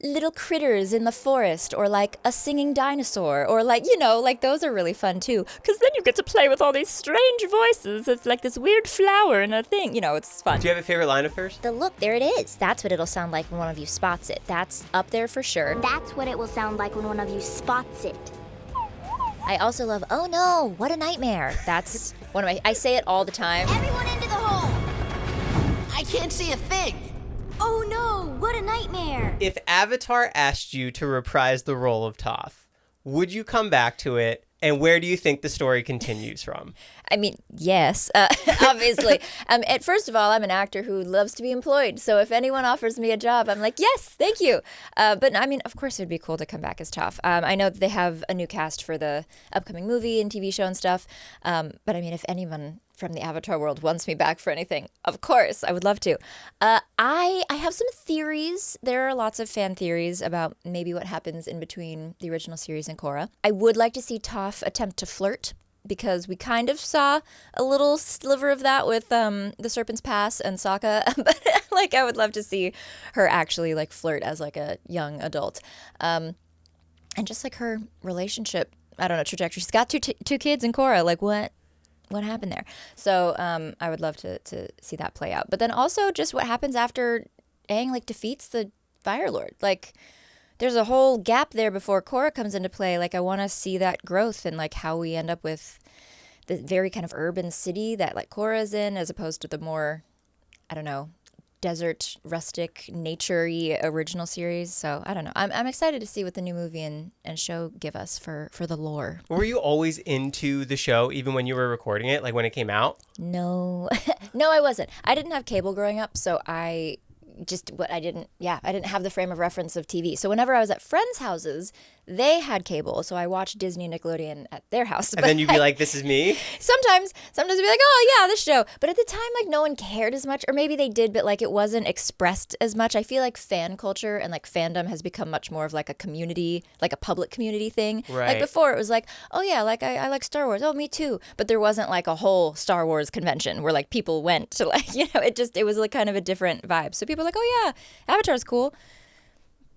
little critters in the forest, or like a singing dinosaur, or like, like those are really fun too, because then you get to play with all these strange voices. It's like this weird flower and a thing, it's fun. Do you have a favorite line of hers? Look, there it is. That's what it'll sound like when one of you spots it. That's up there for sure. That's what it will sound like when one of you spots it. I also love, oh no, what a nightmare. That's one of I say it all the time. Everyone into the hole! I can't see a thing. Oh no, what a nightmare! If Avatar asked you to reprise the role of Toph, would you come back to it? And where do you think the story continues from? I mean, yes, obviously. First of all, I'm an actor who loves to be employed. So if anyone offers me a job, I'm like, yes, thank you. But I mean, of course, it would be cool to come back as Toph. I know that they have a new cast for the upcoming movie and TV show and stuff. But I mean, if anyone from the Avatar world wants me back for anything, of course, I would love to. I have some theories. There are lots of fan theories about maybe what happens in between the original series and Korra. I would like to see Toph attempt to flirt, because we kind of saw a little sliver of that with the Serpent's Pass and Sokka. But like, I would love to see her actually like flirt as like a young adult, and just like her relationship, I don't know, trajectory. She's got two kids in Korra. Like what happened there? So I would love to see that play out. But then also just what happens after Aang like defeats the Fire Lord. Like, there's a whole gap there before Korra comes into play. Like, I want to see that growth and like how we end up with the very kind of urban city that like Korra is in, as opposed to the more, I don't know, desert, rustic, nature-y original series. So I don't know. I'm excited to see what the new movie and show give us for the lore. Were you always into the show even when you were recording it, like when it came out? No, no, I wasn't. I didn't have cable growing up, so I didn't have the frame of reference of TV. So whenever I was at friends' houses, they had cable. So I watched Disney and Nickelodeon at their house. And then you'd be like, this is me? Sometimes I'd be like, oh yeah, this show. But at the time, like, no one cared as much, or maybe they did, but like it wasn't expressed as much. I feel like fan culture and like fandom has become much more of like a community, like a public community thing. Right. Like before it was like, oh yeah, like I like Star Wars. Oh, me too. But there wasn't like a whole Star Wars convention where like people went to like, it was like kind of a different vibe. So people were like, oh yeah, Avatar's cool.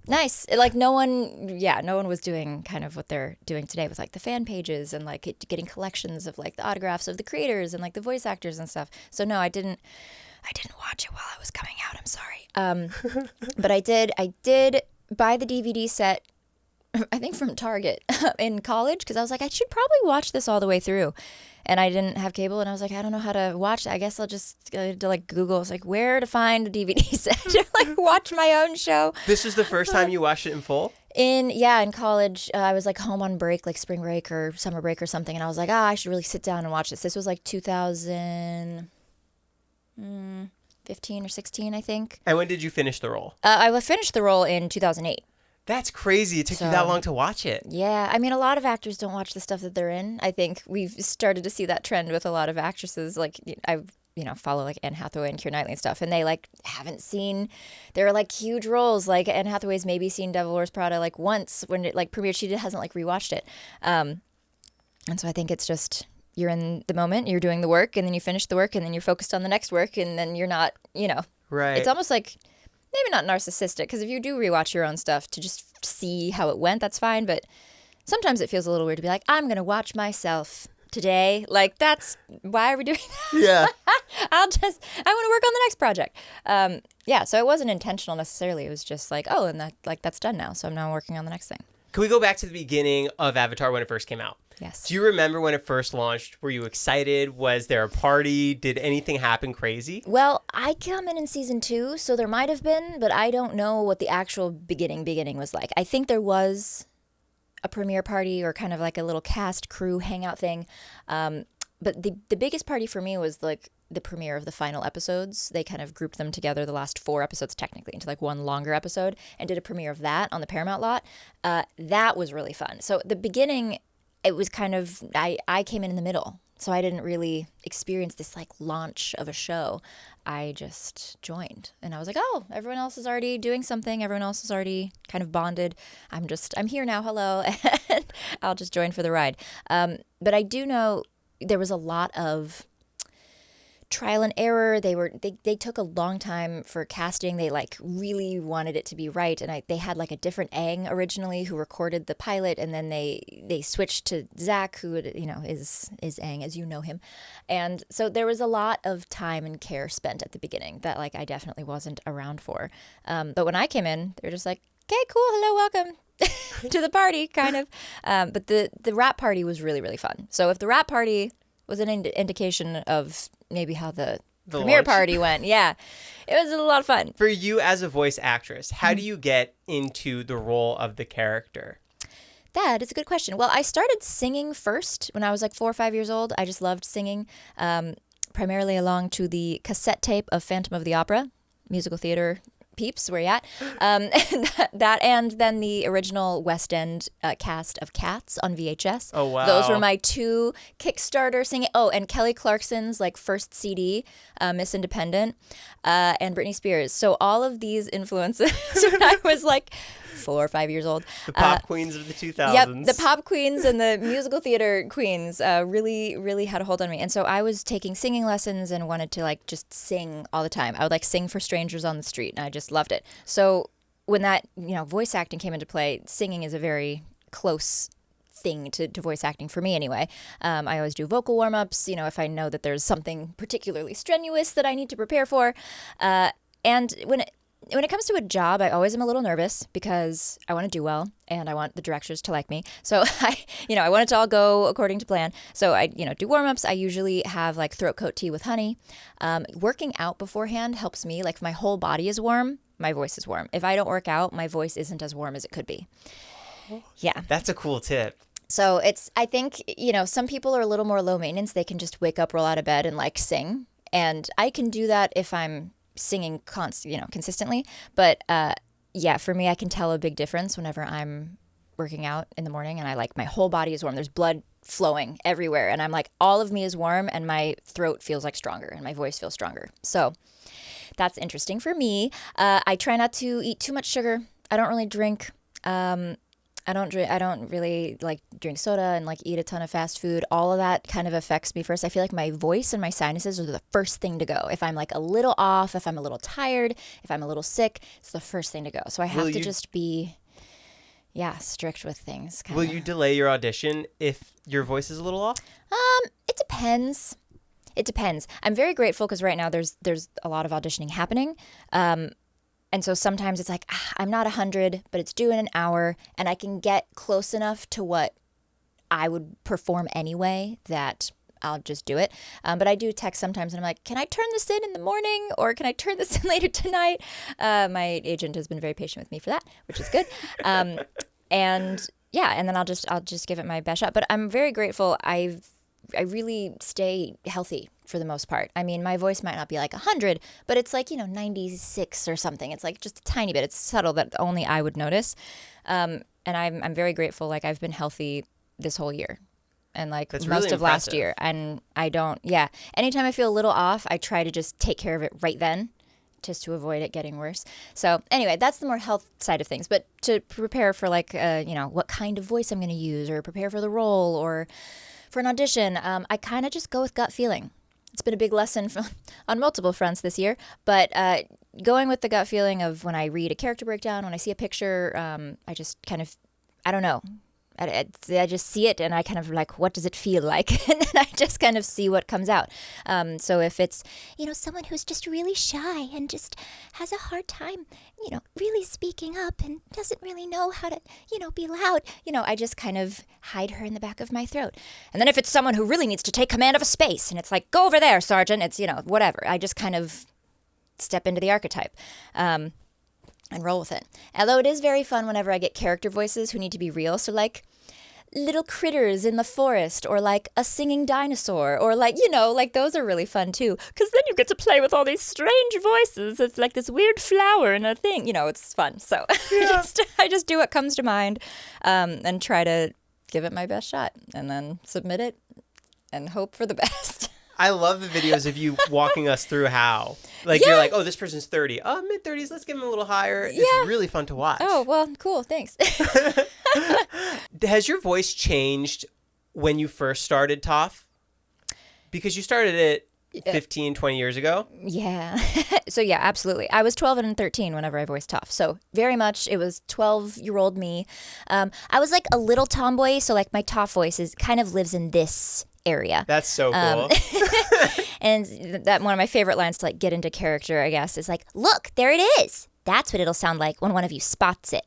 Nice. Like no one was doing kind of what they're doing today with like the fan pages and like getting collections of like the autographs of the creators and like the voice actors and stuff. So no, I didn't watch it while I was coming out. I'm sorry. But I did buy the DVD set, I think from Target in college, because I was like, I should probably watch this all the way through. And I didn't have cable, and I was like, I don't know how to watch it. I guess I'll just go to like Google. It's like where to find a DVD set to like watch my own show. This was the first time you watched it in full? In college, I was like home on break, like spring break or summer break or something, and I was like, I should really sit down and watch this. This was like 2015 or 16, I think. And when did you finish the role? I finished the role in 2008. That's crazy. It took you that long to watch it. Yeah. I mean, a lot of actors don't watch the stuff that they're in. I think we've started to see that trend with a lot of actresses. Like, I follow like Anne Hathaway and Keira Knightley and stuff, and they like haven't seen, they're like huge roles. Like Anne Hathaway's maybe seen Devil Wears Prada like once when it like premiered. She hasn't like rewatched it. And so I think it's just, you're in the moment, you're doing the work, and then you finish the work, and then you're focused on the next work, and then you're not, Right. It's almost like, maybe not narcissistic, because if you do rewatch your own stuff to just see how it went, that's fine. But sometimes it feels a little weird to be like, I'm going to watch myself today. Like, that's, why are we doing that? Yeah. I want to work on the next project. So it wasn't intentional necessarily. It was just like, oh, and that's done now. So I'm now working on the next thing. Can we go back to the beginning of Avatar when it first came out? Yes. Do you remember when it first launched? Were you excited? Was there a party? Did anything happen crazy? Well, I come in season 2, so there might have been, but I don't know what the actual beginning was like. I think there was a premiere party or kind of like a little cast crew hangout thing. But the biggest party for me was like the premiere of the final episodes. They kind of grouped them together, the last 4 episodes technically, into like one longer episode, and did a premiere of that on the Paramount lot. That was really fun. So the beginning, it was kind of, I came in the middle, so I didn't really experience this like launch of a show. I just joined, and I was like, oh, everyone else is already doing something. Everyone else is already kind of bonded. I'm here now. Hello. And I'll just join for the ride. But I do know there was a lot of trial and error. They took a long time for casting. They like really wanted it to be right, and they had like a different Aang originally who recorded the pilot, and then they switched to Zach, who is Aang as you know him, and so there was a lot of time and care spent at the beginning that like I definitely wasn't around for. But when I came in, they were just like, okay, cool, hello, welcome to the party, kind of. But the wrap party was really, really fun. So if the wrap party was an indication of maybe how the premiere launch party went, yeah, it was a lot of fun. For you as a voice actress, how do you get into the role of the character? That is a good question. Well, I started singing first when I was like 4 or 5 years old. I just loved singing, primarily along to the cassette tape of Phantom of the Opera, musical theater peeps, where you at? That and then the original West End cast of Cats on VHS. Oh, wow. Those were my 2 Kickstarter singing. Oh, and Kelly Clarkson's like first CD, Miss Independent, and Britney Spears. So all of these influences when I was like 4 or 5 years old. The pop queens of the 2000s. Yep, the pop queens and the musical theater queens really, really had a hold on me. And so I was taking singing lessons and wanted to like just sing all the time. I would like sing for strangers on the street, and I just loved it. So when that, voice acting came into play, singing is a very close thing to voice acting for me anyway. I always do vocal warm-ups, if I know that there's something particularly strenuous that I need to prepare for. And when it comes to a job, I always am a little nervous because I want to do well and I want the directors to like me. So I want it to all go according to plan. So I, do warm-ups. I usually have like throat coat tea with honey. Working out beforehand helps me. Like if my whole body is warm, my voice is warm. If I don't work out, my voice isn't as warm as it could be. Yeah. That's a cool tip. So I think, some people are a little more low maintenance. They can just wake up, roll out of bed and like sing. And I can do that if I'm singing consistently, but for me, I can tell a big difference whenever I'm working out in the morning and I like my whole body is warm. There's blood flowing everywhere, and I'm like all of me is warm, and my throat feels like stronger, and my voice feels stronger. So that's interesting for me. I try not to eat too much sugar. I don't really drink. I don't really like drink soda and like eat a ton of fast food. All of that kind of affects me first. I feel like my voice and my sinuses are the first thing to go. If I'm like a little off, if I'm a little tired, if I'm a little sick, it's the first thing to go. So I have to just be, strict with things. Will you delay your audition if your voice is a little off? It depends. It depends. I'm very grateful because right now there's a lot of auditioning happening. And so sometimes it's like, I'm not 100, but it's due in an hour, and I can get close enough to what I would perform anyway that I'll just do it. But I do text sometimes, and I'm like, can I turn this in the morning, or can I turn this in later tonight? My agent has been very patient with me for that, which is good. And then I'll just give it my best shot. But I'm very grateful. I really stay healthy for the most part. I mean, my voice might not be like 100, but it's like, 96 or something. It's like just a tiny bit. It's subtle that only I would notice. And I'm very grateful. Like I've been healthy this whole year and like That's most really of last impressive. year. And anytime I feel a little off, I try to just take care of it right then, just to avoid it getting worse. So anyway, that's the more health side of things. But to prepare for like, what kind of voice I'm going to use, or prepare for the role, or for an audition, I kind of just go with gut feeling. It's been a big lesson on multiple fronts this year, but going with the gut feeling of when I read a character breakdown, when I see a picture, I just kind of, I don't know. I just see it and I kind of like, what does it feel like? And then I just kind of see what comes out. So if it's, someone who's just really shy and just has a hard time, really speaking up and doesn't really know how to, be loud, I just kind of hide her in the back of my throat. And then if it's someone who really needs to take command of a space and it's like, go over there, Sergeant, it's, whatever. I just kind of step into the archetype. And roll with it. Although it is very fun whenever I get character voices who need to be real. So like little critters in the forest, or like a singing dinosaur, or like, like those are really fun too. Because then you get to play with all these strange voices. It's like this weird flower and a thing. It's fun. So Yeah. I just do what comes to mind, and try to give it my best shot, and then submit it and hope for the best. I love the videos of you walking us through how. Like, you're like, oh, this person's 30. Oh, mid-30s, let's give them a little higher. Yeah. It's really fun to watch. Oh, well, cool. Thanks. Has your voice changed when you first started Toph? Because you started it 15, 20 years ago? Yeah. So yeah, absolutely. I was 12 and 13 whenever I voiced Toph. So very much it was 12-year-old me. I was like a little tomboy, so like my Toph voice kind of lives in this area. That's so cool. And that one of my favorite lines to like get into character, I guess, is like, look, there it is. That's what it'll sound like when one of you spots it.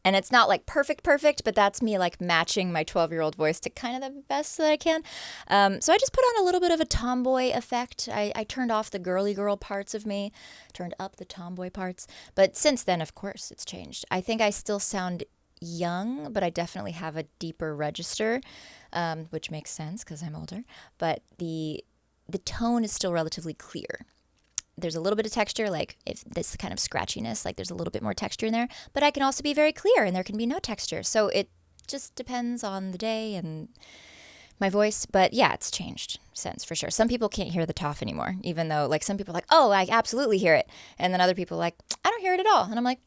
And it's not like perfect, but that's me like matching my 12-year-old voice to kind of the best that I can. So I just put on a little bit of a tomboy effect. I turned off the girly girl parts of me, turned up the tomboy parts. But since then, of course, it's changed. I think I still sound young, but I definitely have a deeper register, which makes sense because I'm older. But the tone is still relatively clear. There's a little bit of texture, like if this kind of scratchiness, like there's a little bit more texture in there, but I can also be very clear and there can be no texture. So it just depends on the day and my voice. But yeah, it's changed since for sure. Some people can't hear the Toph anymore, even though like some people are like, oh, I absolutely hear it. And then other people are like, I don't hear it at all. And I'm like,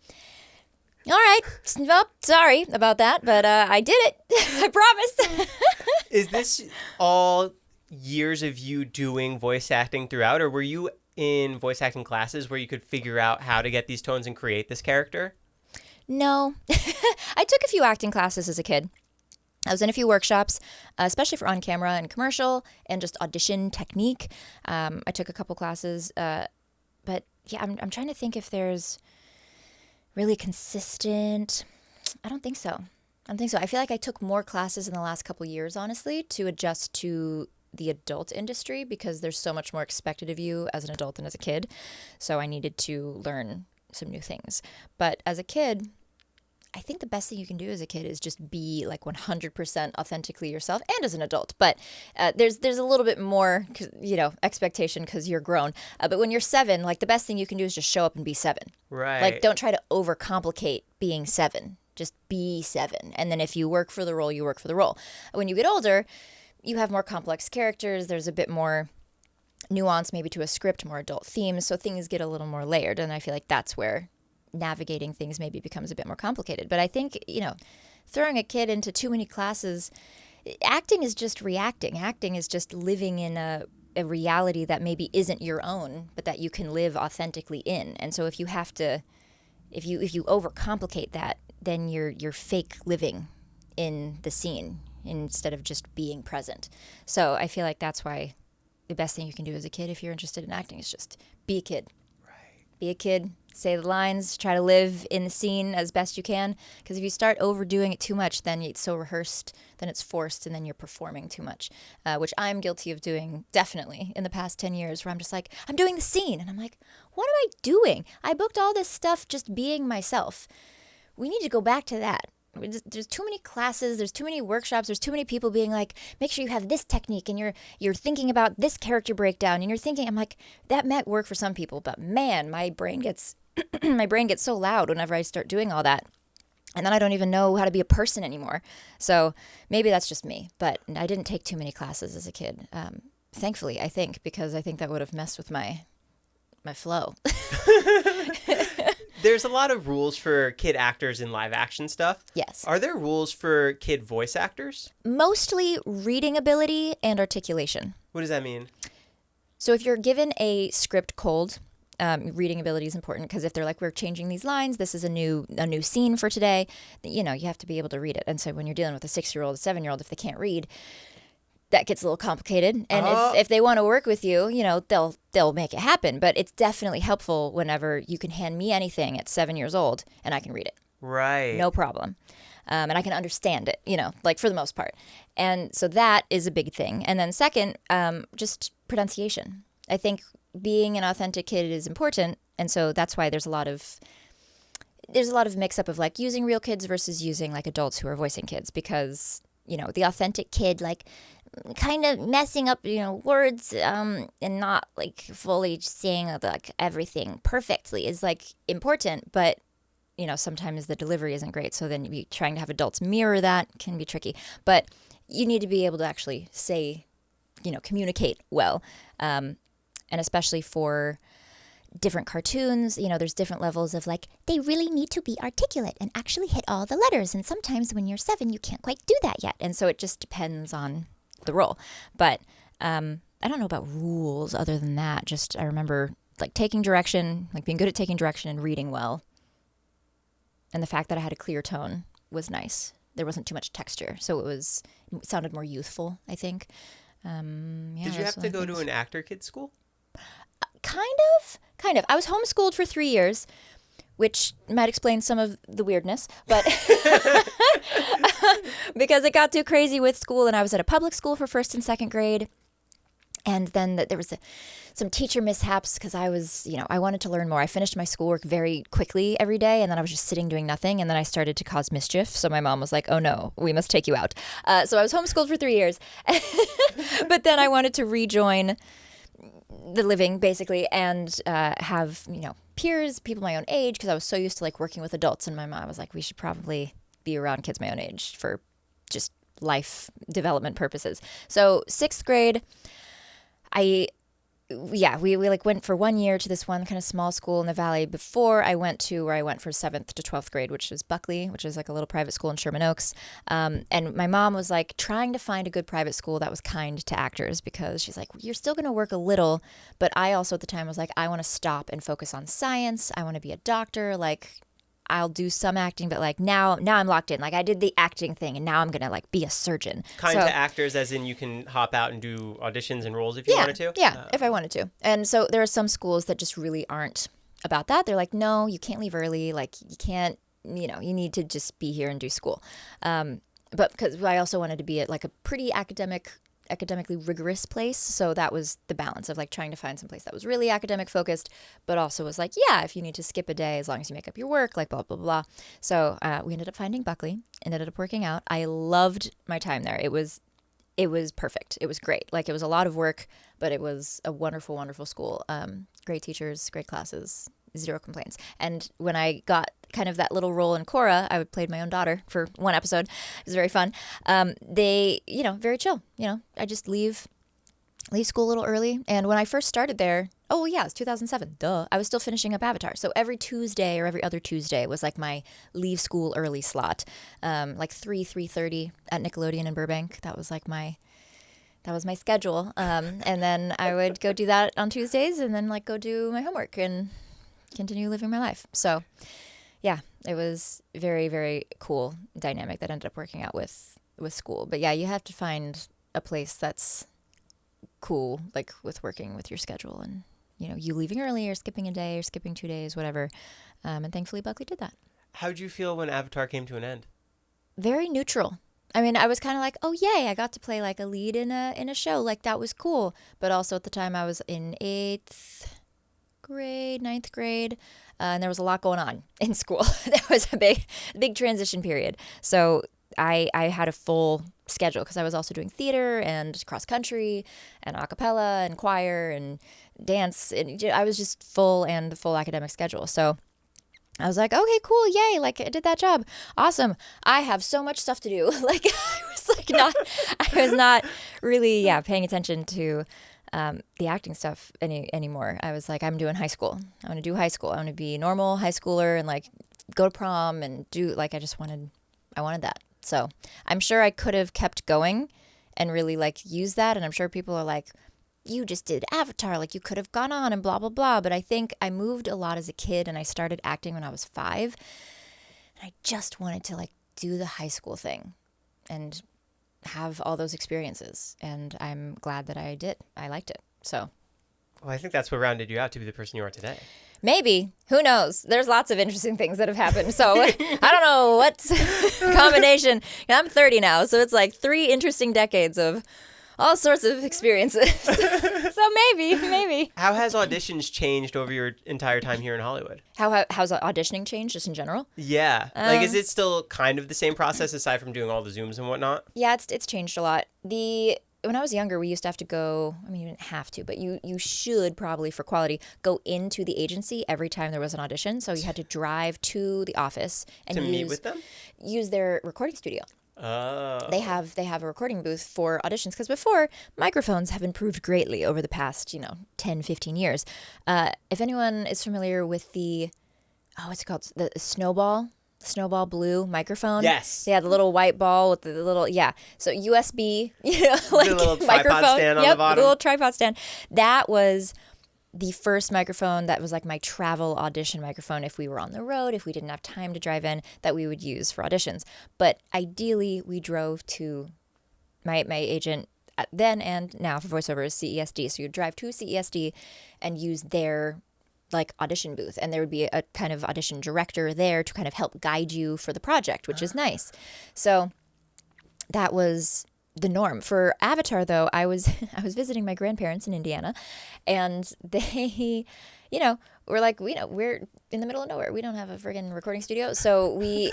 all right, well, sorry about that, but I did it. I promise. Is this all years of you doing voice acting throughout, or were you in voice acting classes where you could figure out how to get these tones and create this character? No. I took a few acting classes as a kid. I was in a few workshops, especially for on-camera and commercial and just audition technique. I took a couple classes, but yeah, I'm trying to think if there's really consistent. I don't think so. I feel like I took more classes in the last couple years, honestly, to adjust to the adult industry because there's so much more expected of you as an adult than as a kid. So I needed to learn some new things. But as a kid, I think the best thing you can do as a kid is just be like 100% authentically yourself, and as an adult. But there's a little bit more, expectation because you're grown. But when you're 7, like the best thing you can do is just show up and be 7. Right. Like don't try to overcomplicate being 7. Just be 7. And then if you work for the role, you work for the role. When you get older, you have more complex characters. There's a bit more nuance maybe to a script, more adult themes. So things get a little more layered. And I feel like that's where navigating things maybe becomes a bit more complicated. But I think, throwing a kid into too many classes, acting is just reacting. Acting is just living in a reality that maybe isn't your own, but that you can live authentically in. And so if you have to, if you overcomplicate that, then you're fake living in the scene instead of just being present. So I feel like that's why the best thing you can do as a kid if you're interested in acting is just be a kid. Right. Be a kid, say the lines, try to live in the scene as best you can. Because if you start overdoing it too much, then it's so rehearsed, then it's forced, and then you're performing too much, which I'm guilty of doing definitely in the past 10 years where I'm just like, I'm doing the scene. And I'm like, what am I doing? I booked all this stuff just being myself. We need to go back to that. There's too many classes, there's too many workshops, there's too many people being like, make sure you have this technique and you're thinking about this character breakdown and you're thinking, I'm like, that might work for some people, but man, my brain gets so loud whenever I start doing all that. And then I don't even know how to be a person anymore. So maybe that's just me, but I didn't take too many classes as a kid. Thankfully, I think, because I think that would have messed with my flow. There's a lot of rules for kid actors in live action stuff. Yes. Are there rules for kid voice actors? Mostly reading ability and articulation. What does that mean? So if you're given a script cold, reading ability is important because if they're like, we're changing these lines, this is a new scene for today, you have to be able to read it. And so when you're dealing with a 6-year-old, a 7-year-old, if they can't read, that gets a little complicated. And if they want to work with you, they'll make it happen. But it's definitely helpful whenever you can hand me anything at 7 years old and I can read it. Right. No problem. And I can understand it, like for the most part. And so that is a big thing. And then second, just pronunciation. I think being an authentic kid is important. And so that's why there's a lot of mix up of like using real kids versus using like adults who are voicing kids because, the authentic kid, like kind of messing up, words and not like fully saying like everything perfectly is like important, but sometimes the delivery isn't great. So then trying to have adults mirror that can be tricky, but you need to be able to actually say, communicate well. And especially for different cartoons, there's different levels of like, they really need to be articulate and actually hit all the letters. And sometimes when you're 7, you can't quite do that yet. And so it just depends on the role. But I I don't know about rules other than that. Just I remember like taking direction, like being good at taking direction and reading well. And the fact that I had a clear tone was nice. There wasn't too much texture, so it sounded more youthful, I think. Did you have to go to an actor kid school? Kind of. I was homeschooled for 3 years, which might explain some of the weirdness, but because it got too crazy with school, and I was at a public school for 1st and 2nd grade. And then there was some teacher mishaps because I wanted to learn more. I finished my schoolwork very quickly every day, and then I was just sitting doing nothing. And then I started to cause mischief. So my mom was like, oh no, we must take you out. So I was homeschooled for 3 years. But then I wanted to rejoin the living, basically, and have, peers, people my own age, because I was so used to like working with adults. And my mom was like, we should probably be around kids my own age for just life development purposes. So 6th grade, we like went for 1 year to this one kind of small school in the valley before I went to where I went for 7th to 12th grade, which is Buckley, which is like a little private school in Sherman Oaks. And my mom was like trying to find a good private school that was kind to actors, because she's like, you're still going to work a little. But I also at the time was like, I want to stop and focus on science. I want to be a doctor. Like, I'll do some acting, but like now I'm locked in. Like I did the acting thing, and now I'm gonna like be a surgeon. Kind to actors, as in you can hop out and do auditions and roles if you wanted to. Yeah, if I wanted to. And so there are some schools that just really aren't about that. They're like, no, you can't leave early. Like you can't, you need to just be here and do school. But because I also wanted to be at like a pretty academically rigorous place, so that was the balance of like trying to find some place that was really academic focused, but also was like, yeah, if you need to skip a day as long as you make up your work, like blah blah blah. So we ended up finding Buckley, ended up working out. I loved my time there. It was perfect. It was great. Like it was a lot of work, but it was a wonderful school. Great teachers, great classes, zero complaints. And when I got kind of that little role in Cora, I played my own daughter for one episode. It was very fun. They, very chill. I just leave school a little early. And when I first started there, it was 2007. Duh. I was still finishing up Avatar. So every Tuesday or every other Tuesday was like my leave school early slot. Like 3:30 at Nickelodeon in Burbank. That was my schedule. And then I would go do that on Tuesdays, and then like go do my homework and continue living my life. So yeah, it was very, very cool dynamic that ended up working out with school. But yeah, you have to find a place that's cool, like with working with your schedule and, you leaving early or skipping a day or skipping 2 days, whatever. And thankfully Buckley did that. How'd you feel when Avatar came to an end? Very neutral. I mean, I was kind of like, oh, yay, I got to play like a lead in a show. Like that was cool. But also at the time I was in 8th grade, 9th grade. And there was a lot going on in school. There was a big transition period. So I had a full schedule because I was also doing theater and cross country and a cappella and choir and dance. And I was just full academic schedule. So I was like, okay, cool, yay, like I did that job. Awesome. I have so much stuff to do. Like I was not really, paying attention to the acting stuff anymore. I was like, I'm doing high school. I want to do high school. I want to be a normal high schooler and like go to prom and do like I wanted that. So I'm sure I could have kept going and really like use that. And I'm sure people are like, you just did Avatar, like you could have gone on and blah, blah, blah. But I think I moved a lot as a kid and I started acting when I was 5. And I just wanted to like do the high school thing and have all those experiences. And I'm glad that I did. I liked it. So. Well, I think that's what rounded you out to be the person you are today. Maybe. Who knows? There's lots of interesting things that have happened. So I don't know what combination. I'm 30 now. So it's like 3 interesting decades of all sorts of experiences. So maybe. How has auditions changed over your entire time here in Hollywood? How's auditioning changed just in general? Yeah. Like, is it still kind of the same process aside from doing all the Zooms and whatnot? Yeah, it's changed a lot. When I was younger, we used to have to go, I mean, you didn't have to, but you should probably, for quality, go into the agency every time there was an audition. So you had to drive to the office and meet with them? Use their recording studio. Oh. They have a recording booth for auditions because before, microphones have improved greatly over the past, 10, 15 years. If anyone is familiar with what's it called? The Snowball Snowball Blue microphone. Yes. Yeah, the little white ball with the little, yeah. So USB, like The little tripod microphone. stand on Yep, the bottom. the little tripod stand. That was the first microphone that was like my travel audition microphone if we were on the road, if we didn't have time to drive in, that we would use for auditions. But ideally, we drove to my agent then and now for voiceover is CESD. So you'd drive to CESD and use their like audition booth, and there would be a kind of audition director there to kind of help guide you for the project, which is nice. So that was the norm. For Avatar, though, I was visiting my grandparents in Indiana, and they, were like, we're in the middle of nowhere. We don't have a friggin' recording studio. So we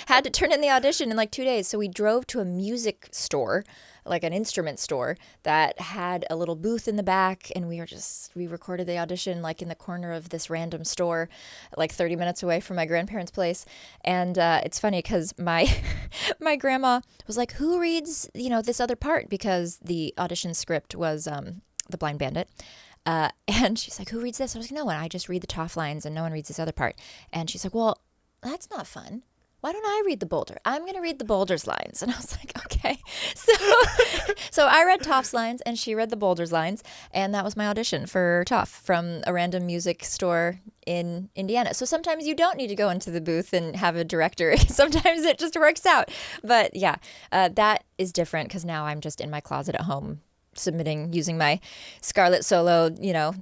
had to turn in the audition in like 2 days. So we drove to a music store, like an instrument store that had a little booth in the back. And we recorded the audition like in the corner of this random store, like 30 minutes away from my grandparents' place. And it's funny because my grandma was like, who reads, this other part? Because the audition script was The Blind Bandit. And she's like, who reads this? I was like, no one. I just read the Toph lines and no one reads this other part. And she's like, well, that's not fun. Why don't I read the Boulder? I'm going to read the Boulder's lines. And I was like, okay. So I read Toph's lines and she read the Boulder's lines. And that was my audition for Toph from a random music store in Indiana. So sometimes you don't need to go into the booth and have a director. Sometimes it just works out. But yeah, that is different because now I'm just in my closet at home submitting using my Scarlett Solo,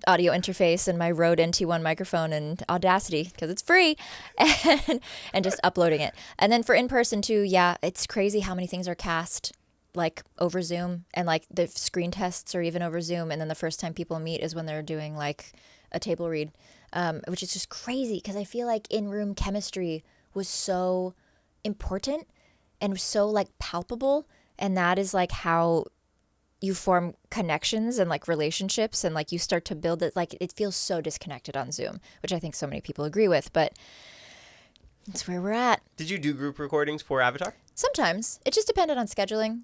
audio interface and my Rode NT1 microphone and Audacity because it's free and just uploading it. And then for in-person too, yeah, it's crazy how many things are cast like over Zoom, and like the screen tests are even over Zoom. And then the first time people meet is when they're doing like a table read, which is just crazy because I feel like in-room chemistry was so important and so like palpable. And that is like how you form connections and like relationships and like you start to build it. Like it feels so disconnected on Zoom, which I think so many people agree with, but it's where we're at. Did you do group recordings for Avatar? Sometimes. It just depended on scheduling.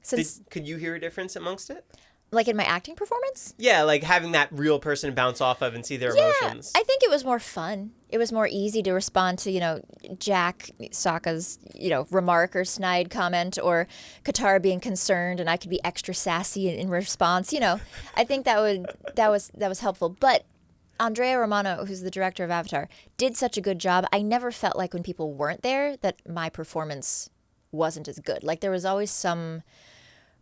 Could you hear a difference amongst it? Like in my acting performance? Yeah, like having that real person bounce off of and see their emotions. I think it was more fun. It was more easy to respond to, Jack Sokka's, remark or snide comment, or Katara being concerned and I could be extra sassy in response. I think that was helpful. But Andrea Romano, who's the director of Avatar, did such a good job. I never felt like when people weren't there that my performance wasn't as good. Like there was always some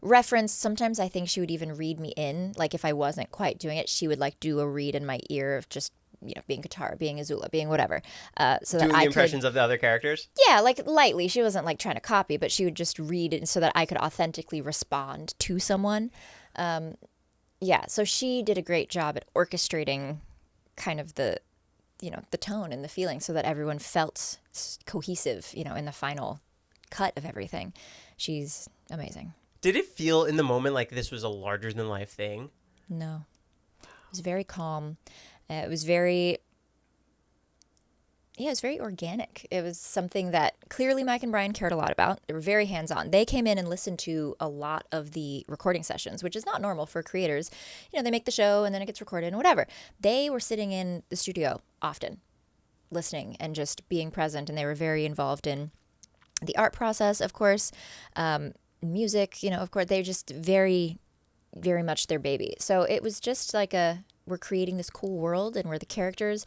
reference. Sometimes I think she would even read me in. Like if I wasn't quite doing it, she would like do a read in my ear of just, being Katara, being Azula, being whatever. So doing that the impressions of the other characters? Yeah, like lightly. She wasn't like trying to copy, but she would just read it so that I could authentically respond to someone. So she did a great job at orchestrating kind of the tone and the feeling so that everyone felt cohesive, in the final cut of everything. She's amazing. Did it feel in the moment like this was a larger than life thing? No. It was very calm. It was very organic. It was something that clearly Mike and Brian cared a lot about. They were very hands-on. They came in and listened to a lot of the recording sessions, which is not normal for creators. They make the show and then it gets recorded and whatever. They were sitting in the studio often, listening and just being present, and they were very involved in the art process, of course, music, of course. They're just very, very much their baby. So it was just like we're creating this cool world and we're the characters.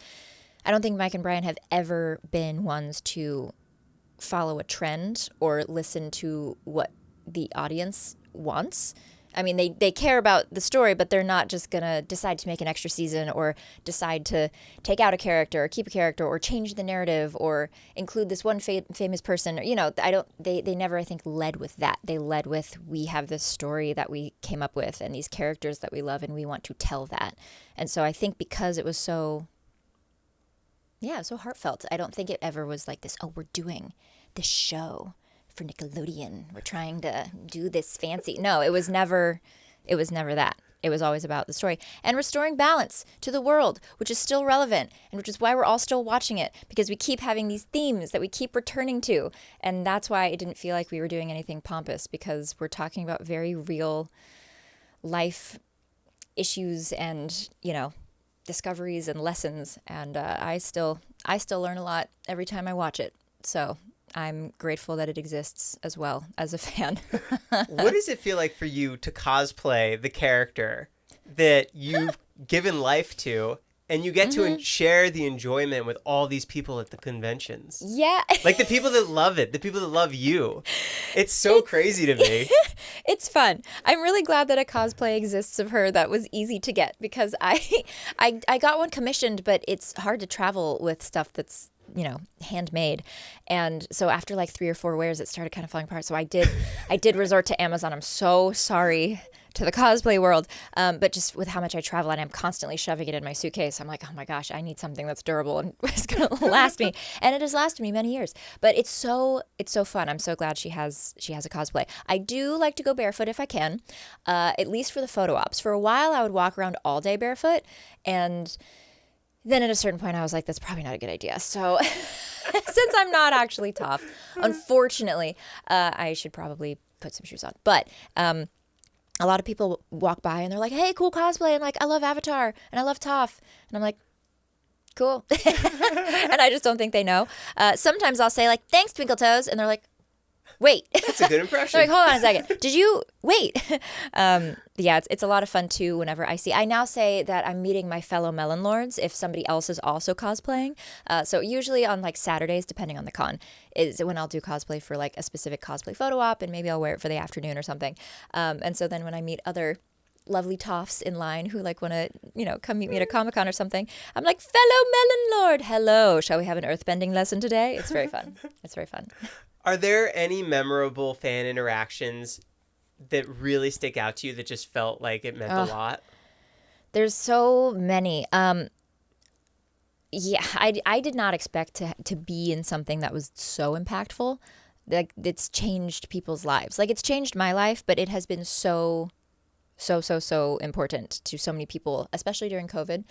I don't think Mike and Brian have ever been ones to follow a trend or listen to what the audience wants. I mean, they care about the story, but they're not just going to decide to make an extra season or decide to take out a character or keep a character or change the narrative or include this one famous person. They never, I think, led with that. They led with, we have this story that we came up with and these characters that we love and we want to tell that. And so I think because it was so heartfelt, I don't think it ever was like this, we're doing this show for Nickelodeon. We're trying to do this fancy. No, it was never that. It was always about the story and restoring balance to the world, which is still relevant and which is why we're all still watching it, because we keep having these themes that we keep returning to. And that's why it didn't feel like we were doing anything pompous, because we're talking about very real life issues and, discoveries and lessons. And I still learn a lot every time I watch it. So I'm grateful that it exists as well as a fan. What does it feel like for you to cosplay the character that you've given life to, and you get to share the enjoyment with all these people at the conventions? Yeah. Like the people that love it, the people that love you. It's so crazy to me. It's fun. I'm really glad that a cosplay exists of her that was easy to get, because I got one commissioned, but it's hard to travel with stuff that's, you know, handmade. And so after like 3 or 4 wears, it started kind of falling apart. So I did resort to Amazon. I'm so sorry to the cosplay world. But just with how much I travel and I'm constantly shoving it in my suitcase, I'm like, oh my gosh, I need something that's durable and is going to last me. And it has lasted me many years. But it's so fun. I'm so glad she has a cosplay. I do like to go barefoot if I can, at least for the photo ops. For a while, I would walk around all day barefoot, and then at a certain point, I was like, that's probably not a good idea. So since I'm not actually Toph, unfortunately, I should probably put some shoes on. But a lot of people walk by and they're like, hey, cool cosplay. And like, I love Avatar and I love Toph. And I'm like, cool. And I just don't think they know. Sometimes I'll say like, thanks, Twinkle Toes. And they're like, wait. That's a good impression. They're like, hold on a second. Did you wait? Yeah, it's a lot of fun too whenever I now say that I'm meeting my fellow Melon Lords if somebody else is also cosplaying. So usually on like Saturdays, depending on the con, is when I'll do cosplay for like a specific cosplay photo op, and maybe I'll wear it for the afternoon or something. And so then when I meet other lovely Tophs in line who like want to, you know, come meet me at a Comic-Con or something, I'm like, fellow Melon Lord, hello. Shall we have an earthbending lesson today? It's very fun. It's very fun. Are there any memorable fan interactions that really stick out to you that just felt like it meant a lot? There's so many. Yeah, I did not expect to be in something that was so impactful. Like, it's changed people's lives. Like, it's changed my life, but it has been so important to so many people, especially during COVID.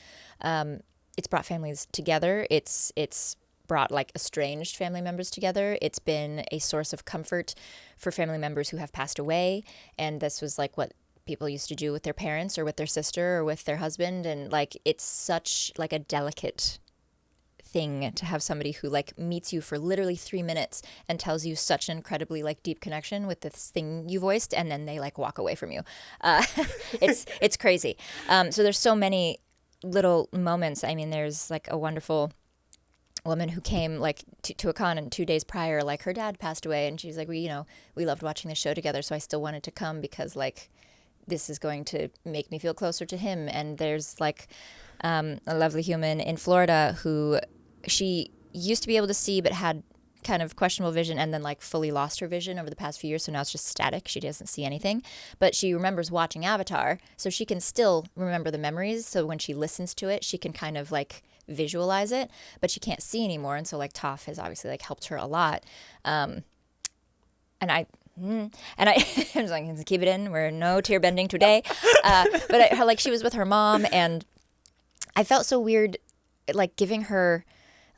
It's brought families together. It's brought like estranged family members together. It's been a source of comfort for family members who have passed away. And this was like what people used to do with their parents or with their sister or with their husband. And like, it's such like a delicate thing to have somebody who like meets you for literally 3 minutes and tells you such an incredibly like deep connection with this thing you voiced, and then they like walk away from you. It's crazy. So there's so many little moments. I mean, there's like a wonderful woman who came like to a con, and 2 days prior, like her dad passed away, and she's like, we loved watching the show together, so I still wanted to come because like this is going to make me feel closer to him. And there's like a lovely human in Florida who she used to be able to see but had kind of questionable vision, and then like fully lost her vision over the past few years, so now it's just static. She doesn't see anything, but she remembers watching Avatar, so she can still remember the memories. So when she listens to it, she can kind of like visualize it, but she can't see anymore. And so like Toph has obviously like helped her a lot. And I was like, keep it in. We're no tear bending today. But like she was with her mom, and I felt so weird, like giving her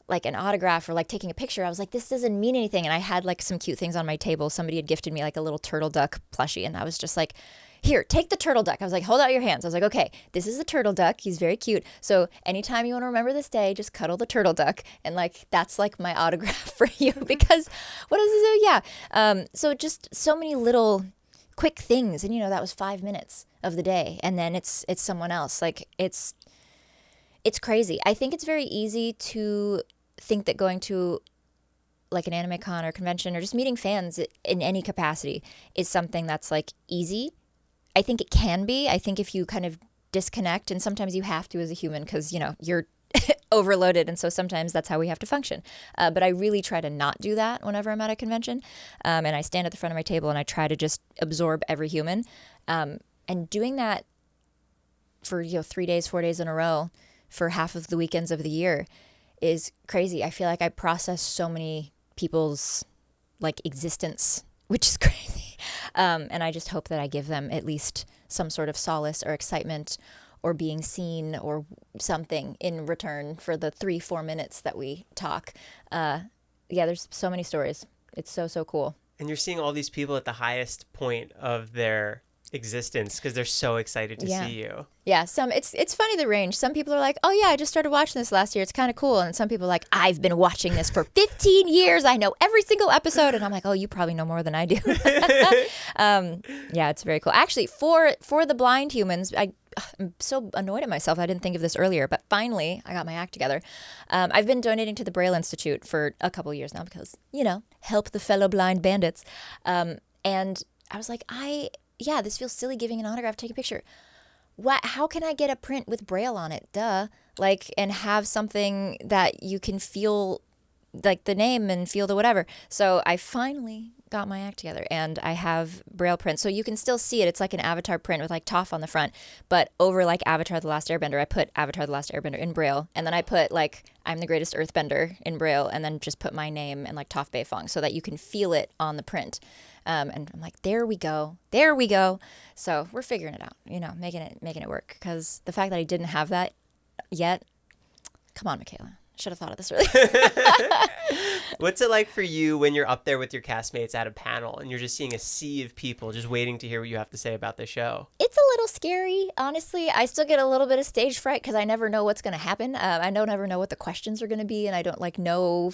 like an autograph or like taking a picture. I was like, this doesn't mean anything. And I had like some cute things on my table. Somebody had gifted me like a little turtle duck plushie, and I was just like, here, take the turtle duck. I was like, hold out your hands. I was like, okay, this is the turtle duck. He's very cute. So anytime you want to remember this day, just cuddle the turtle duck. And like, that's like my autograph for you, because what does it do? Yeah. So just so many little quick things. And, you know, that was 5 minutes of the day. And then it's someone else. Like, it's crazy. I think it's very easy to think that going to like an anime con or convention or just meeting fans in any capacity is something that's like easy. I think it can be. I think if you kind of disconnect, and sometimes you have to as a human because, you know, you're overloaded. And so sometimes that's how we have to function. But I really try to not do that whenever I'm at a convention. And I stand at the front of my table and I try to just absorb every human. And doing that for, 3 days, 4 days in a row for half of the weekends of the year is crazy. I feel like I process so many people's like existence, which is crazy. And I just hope that I give them at least some sort of solace or excitement or being seen or something in return for the 3-4 minutes that we talk. Yeah, there's so many stories. It's so cool. And you're seeing all these people at the highest point of their existence because they're so excited to see you. Yeah, it's funny the range. Some people are like, "Oh yeah, I just started watching this last year. It's kind of cool." And some people are like, "I've been watching this for 15 years. I know every single episode." And I'm like, "Oh, you probably know more than I do." Yeah, it's very cool. Actually, for the blind humans, I'm so annoyed at myself. I didn't think of this earlier, but finally I got my act together. I've been donating to the Braille Institute for a couple years now because, help the fellow blind bandits. And I was like, this feels silly giving an autograph, take a picture. How can I get a print with Braille on it? Duh. And have something that you can feel like the name and feel the whatever. So I finally got my act together and I have Braille print. So you can still see it. It's like an Avatar print with like Toph on the front, but over like Avatar The Last Airbender, I put Avatar The Last Airbender in Braille. And then I put like I'm the Greatest Earthbender in Braille and then just put my name and like Toph Beifong so that you can feel it on the print. And I'm like, there we go. So we're figuring it out, making it work. Because the fact that I didn't have that yet, come on, Michaela. Should have thought of this earlier. What's it like for you when you're up there with your castmates at a panel and you're just seeing a sea of people just waiting to hear what you have to say about the show? It's a little scary, honestly. I still get a little bit of stage fright because I never know what's going to happen. I don't ever know what the questions are going to be, and I don't know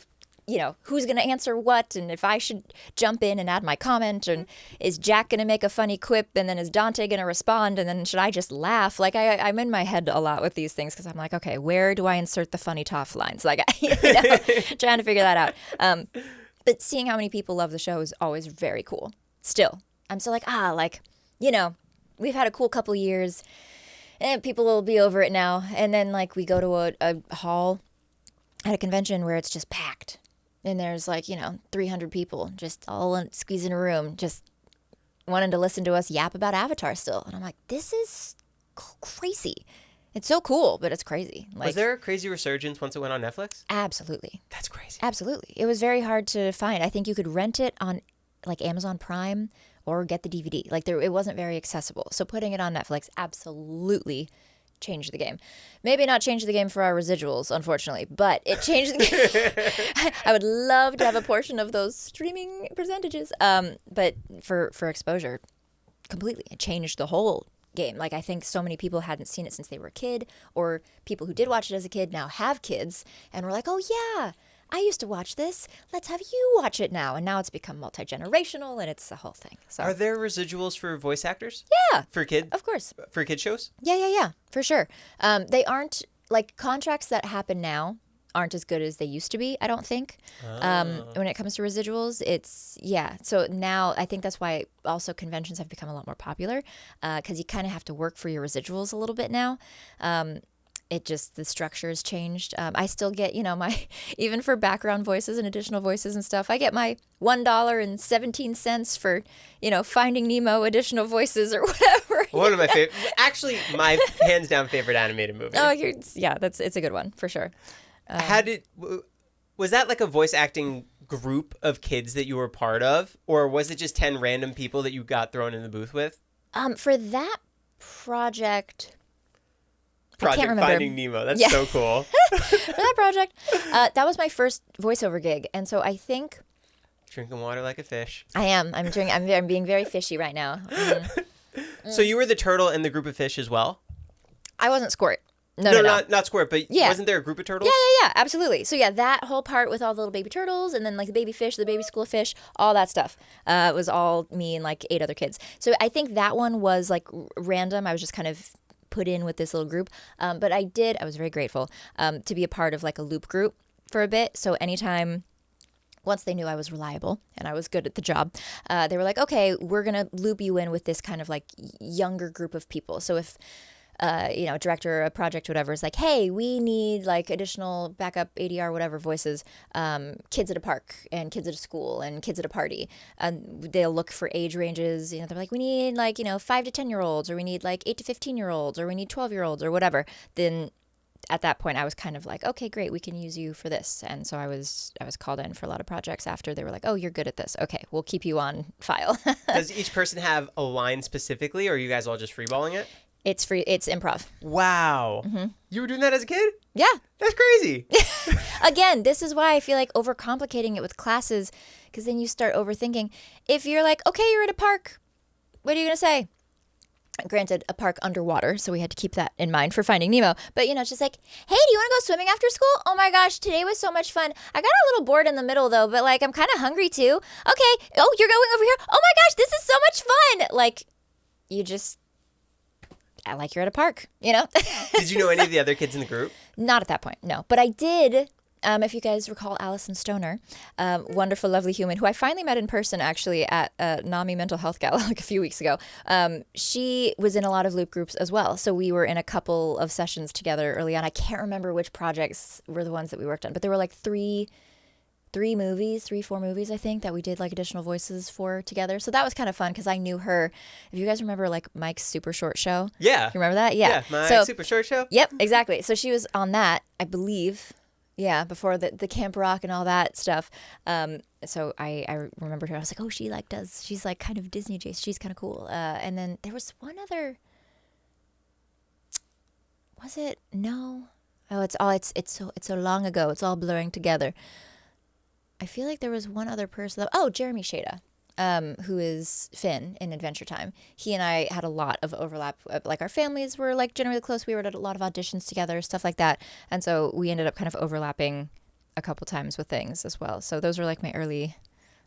who's going to answer what, and if I should jump in and add my comment, and is Jack going to make a funny quip, and then is Dante going to respond, and then should I just laugh? I'm in my head a lot with these things because I'm like, okay, where do I insert the funny Toph lines? Trying to figure that out. But seeing how many people love the show is always very cool. Still, I'm still like, we've had a cool couple years, and people will be over it now, and then we go to a hall at a convention where it's just packed. And there's 300 people just all squeezed in a room, just wanting to listen to us yap about Avatar still. And I'm like, this is crazy. It's so cool, but it's crazy. Was there a crazy resurgence once it went on Netflix? Absolutely. That's crazy. Absolutely. It was very hard to find. I think you could rent it on Amazon Prime or get the DVD. It wasn't very accessible. So putting it on Netflix absolutely changed the game. Maybe not change the game for our residuals, unfortunately, but it changed the game. I would love to have a portion of those streaming percentages. But for exposure, completely. It changed the whole game. I think so many people hadn't seen it since they were a kid, or people who did watch it as a kid now have kids and were like, oh yeah, I used to watch this. Let's have you watch it now. And now it's become multi-generational and it's the whole thing. So are there residuals for voice actors? Yeah. For kids? Of course. For kid shows? Yeah, for sure. They aren't, contracts that happen now aren't as good as they used to be, I don't think. When it comes to residuals, So now I think that's why also conventions have become a lot more popular because you kind of have to work for your residuals a little bit now. The structure has changed. I still get, even for background voices and additional voices and stuff, I get my $1.17 for, Finding Nemo additional voices or whatever. One of my favorite, actually my hands down favorite animated movie. Oh, it's a good one for sure. Was that a voice acting group of kids that you were part of, or was it just 10 random people that you got thrown in the booth with? For that project, I can't remember. Finding Nemo. That's so cool. For that project, that was my first voiceover gig, and so I think drinking water like a fish. I am. I'm being very fishy right now. So you were the turtle in the group of fish as well? I wasn't Squirt. No. Not Squirt, but wasn't there a group of turtles? Yeah, absolutely. So that whole part with all the little baby turtles and then the baby fish, the baby school of fish, all that stuff was all me and 8 other kids. So I think that one was random. I was just kind of put in with this little group. But I was very grateful to be a part of a loop group for a bit. So anytime, once they knew I was reliable and I was good at the job, they were like, okay, we're going to loop you in with this kind of younger group of people. So if a director or a project, whatever, is hey, we need additional backup ADR, whatever voices, kids at a park and kids at a school and kids at a party. They'll look for age ranges. They're like, we need 5 to 10-year-olds, or we need 8 to 15-year-olds, or we need 12-year-olds, or whatever. Then at that point, I was kind of okay, great, we can use you for this. And so I was called in for a lot of projects after. They were like, oh, you're good at this. Okay, we'll keep you on file. Does each person have a line specifically, or are you guys all just freeballing it? It's free. It's improv. Wow. Mm-hmm. You were doing that as a kid? Yeah. That's crazy. Again, this is why I feel overcomplicating it with classes, because then you start overthinking. If you're okay, you're at a park, what are you going to say? Granted, a park underwater, so we had to keep that in mind for Finding Nemo. But, it's just like, hey, do you want to go swimming after school? Oh my gosh, today was so much fun. I got a little bored in the middle, though, but, I'm kind of hungry, too. Okay. Oh, you're going over here? Oh my gosh, this is so much fun. You just, you're at a park, Did you know any of the other kids in the group? Not at that point, no. But I did... if you guys recall Allison Stoner, wonderful, lovely human, who I finally met in person, actually, at NAMI Mental Health Gala a few weeks ago. She was in a lot of loop groups as well. So we were in a couple of sessions together early on. I can't remember which projects were the ones that we worked on, but there were 4 movies, I think, that we did additional voices for together. So that was kind of fun because I knew her. If you guys remember Mike's Super Short Show. Yeah. You remember that? Yeah. My Super Short Show. Yep, exactly. So she was on that, I believe. Yeah, before the Camp Rock and all that stuff. So I remembered her. I was like, oh, she's kind of Disney adjacent. She's kind of cool. And then there was one other. Was it? No. Oh, it's so long ago. It's all blurring together. I feel like there was one other person. Jeremy Shada. Who is Finn in Adventure Time. He and I had a lot of overlap. Our families were generally close. We were at a lot of auditions together, stuff like that. And so we ended up kind of overlapping a couple times with things as well. So those were my early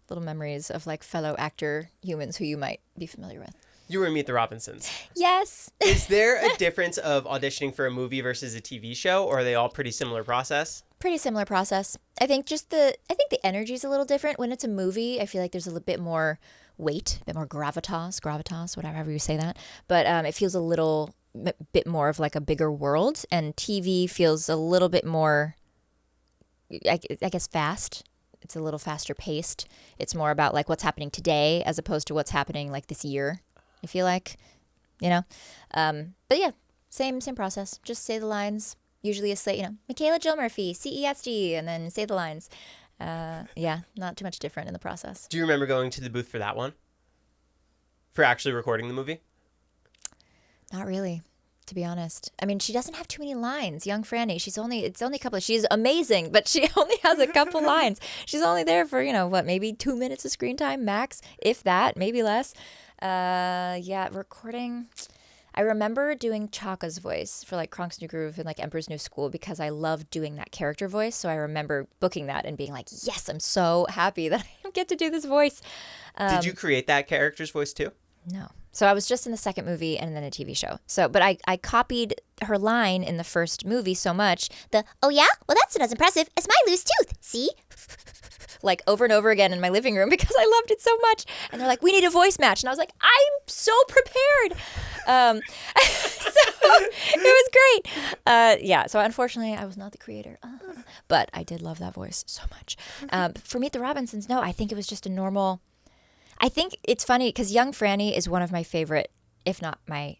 little memories of fellow actor humans who you might be familiar with. You were in Meet the Robinsons. Yes. Is there a difference of auditioning for a movie versus a TV show, or are they all pretty similar process? Pretty similar process. I think the energy is a little different. When it's a movie, I feel like there's a little bit more weight, a bit more gravitas, whatever you say that. But it feels a little bit more of a bigger world, and TV feels a little bit more, I guess, fast. It's a little faster paced. It's more about what's happening today as opposed to what's happening this year. I feel like, But yeah, same process. Just say the lines. Usually a slate, Michaela Jill Murphy, CESD, and then say the lines. Yeah, not too much different in the process. Do you remember going to the booth for that one? For actually recording the movie? Not really, to be honest. I mean, she doesn't have too many lines. Young Franny, it's only a couple. She's amazing, but she only has a couple lines. She's only there for, maybe 2 minutes of screen time max, if that, maybe less. Yeah, recording... I remember doing Chaka's voice for Kronk's New Groove and Emperor's New School because I loved doing that character voice. So I remember booking that and being yes, I'm so happy that I get to do this voice. Did you create that character's voice too? No. So I was just in the second movie and then a TV show. But I copied her line in the first movie so much. Oh yeah? Well, that's not as impressive as my loose tooth. See? Over and over again in my living room because I loved it so much. And they're we need a voice match. And I was I'm so prepared. So it was great. Yeah, so unfortunately, I was not the creator. But I did love that voice so much. For Meet the Robinsons, no, I think it was just a normal... I think it's funny because Young Franny is one of my favorite, if not my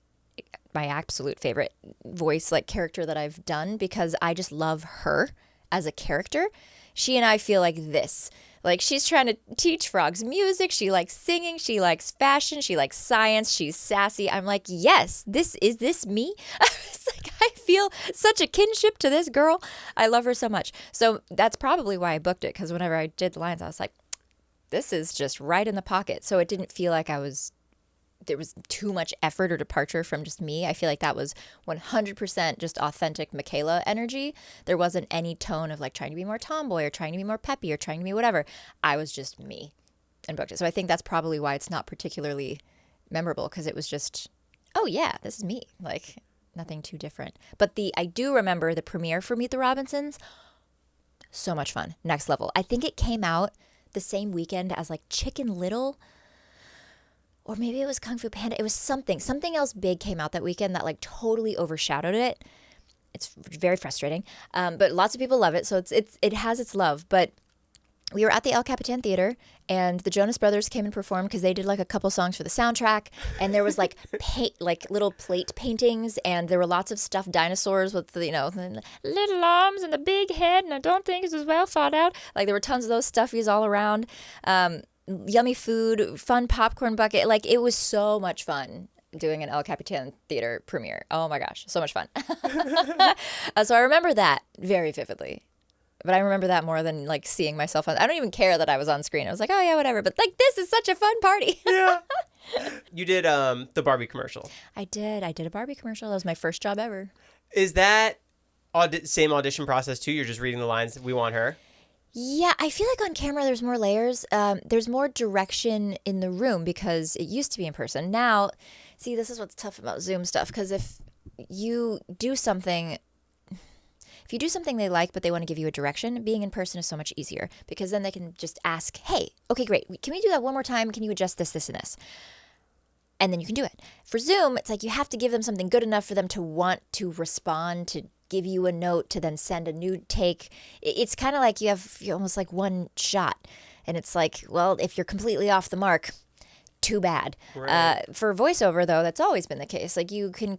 absolute favorite voice character that I've done because I just love her as a character. She and I feel like this. She's trying to teach frogs music. She likes singing. She likes fashion. She likes science. She's sassy. I'm yes, is this me? It's I feel such a kinship to this girl. I love her so much. So that's probably why I booked it because whenever I did the lines, I was this is just right in the pocket. So it didn't feel like there was too much effort or departure from just me. I feel like that was 100% just authentic Michaela energy. There wasn't any tone of trying to be more tomboy or trying to be more peppy or trying to be whatever. I was just me and booked it. So I think that's probably why it's not particularly memorable because it was just, oh yeah, this is me. Nothing too different. But I do remember the premiere for Meet the Robinsons. So much fun. Next level. I think it came out the same weekend as Chicken Little. Or maybe it was Kung Fu Panda. It was something. Something else big came out that weekend that totally overshadowed it. It's very frustrating. But lots of people love it. So it has its love. But we were at the El Capitan Theater and the Jonas Brothers came and performed because they did a couple songs for the soundtrack. And there was little plate paintings and there were lots of stuffed dinosaurs with the little arms and the big head. And I don't think it's as well thought out. There were tons of those stuffies all around. Yummy food, fun popcorn bucket. It was so much fun doing an El Capitan Theater premiere. Oh my gosh, so much fun. So I remember that very vividly. But I remember that more than seeing myself on. I don't even care that I was on screen. I was oh yeah, whatever. But this is such a fun party. Yeah. You did the Barbie commercial. I did a Barbie commercial. That was my first job ever. Is that same audition process too? You're just reading the lines, we want her? Yeah, I feel like on camera there's more layers. There's more direction in the room because it used to be in person. Now, see, this is what's tough about Zoom stuff, because if you do something they like but they want to give you a direction, being in person is so much easier, because then they can just ask, hey, okay, great, can we do that one more time? Can you adjust this, this, and this? And then you can do it. For Zoom, it's like you have to give them something good enough for them to want to respond, to give you a note, to then send a new take. It's kind of like you almost like one shot. And it's like, well, if you're completely off the mark, too bad. Right. For voiceover, though, that's always been the case. Like you can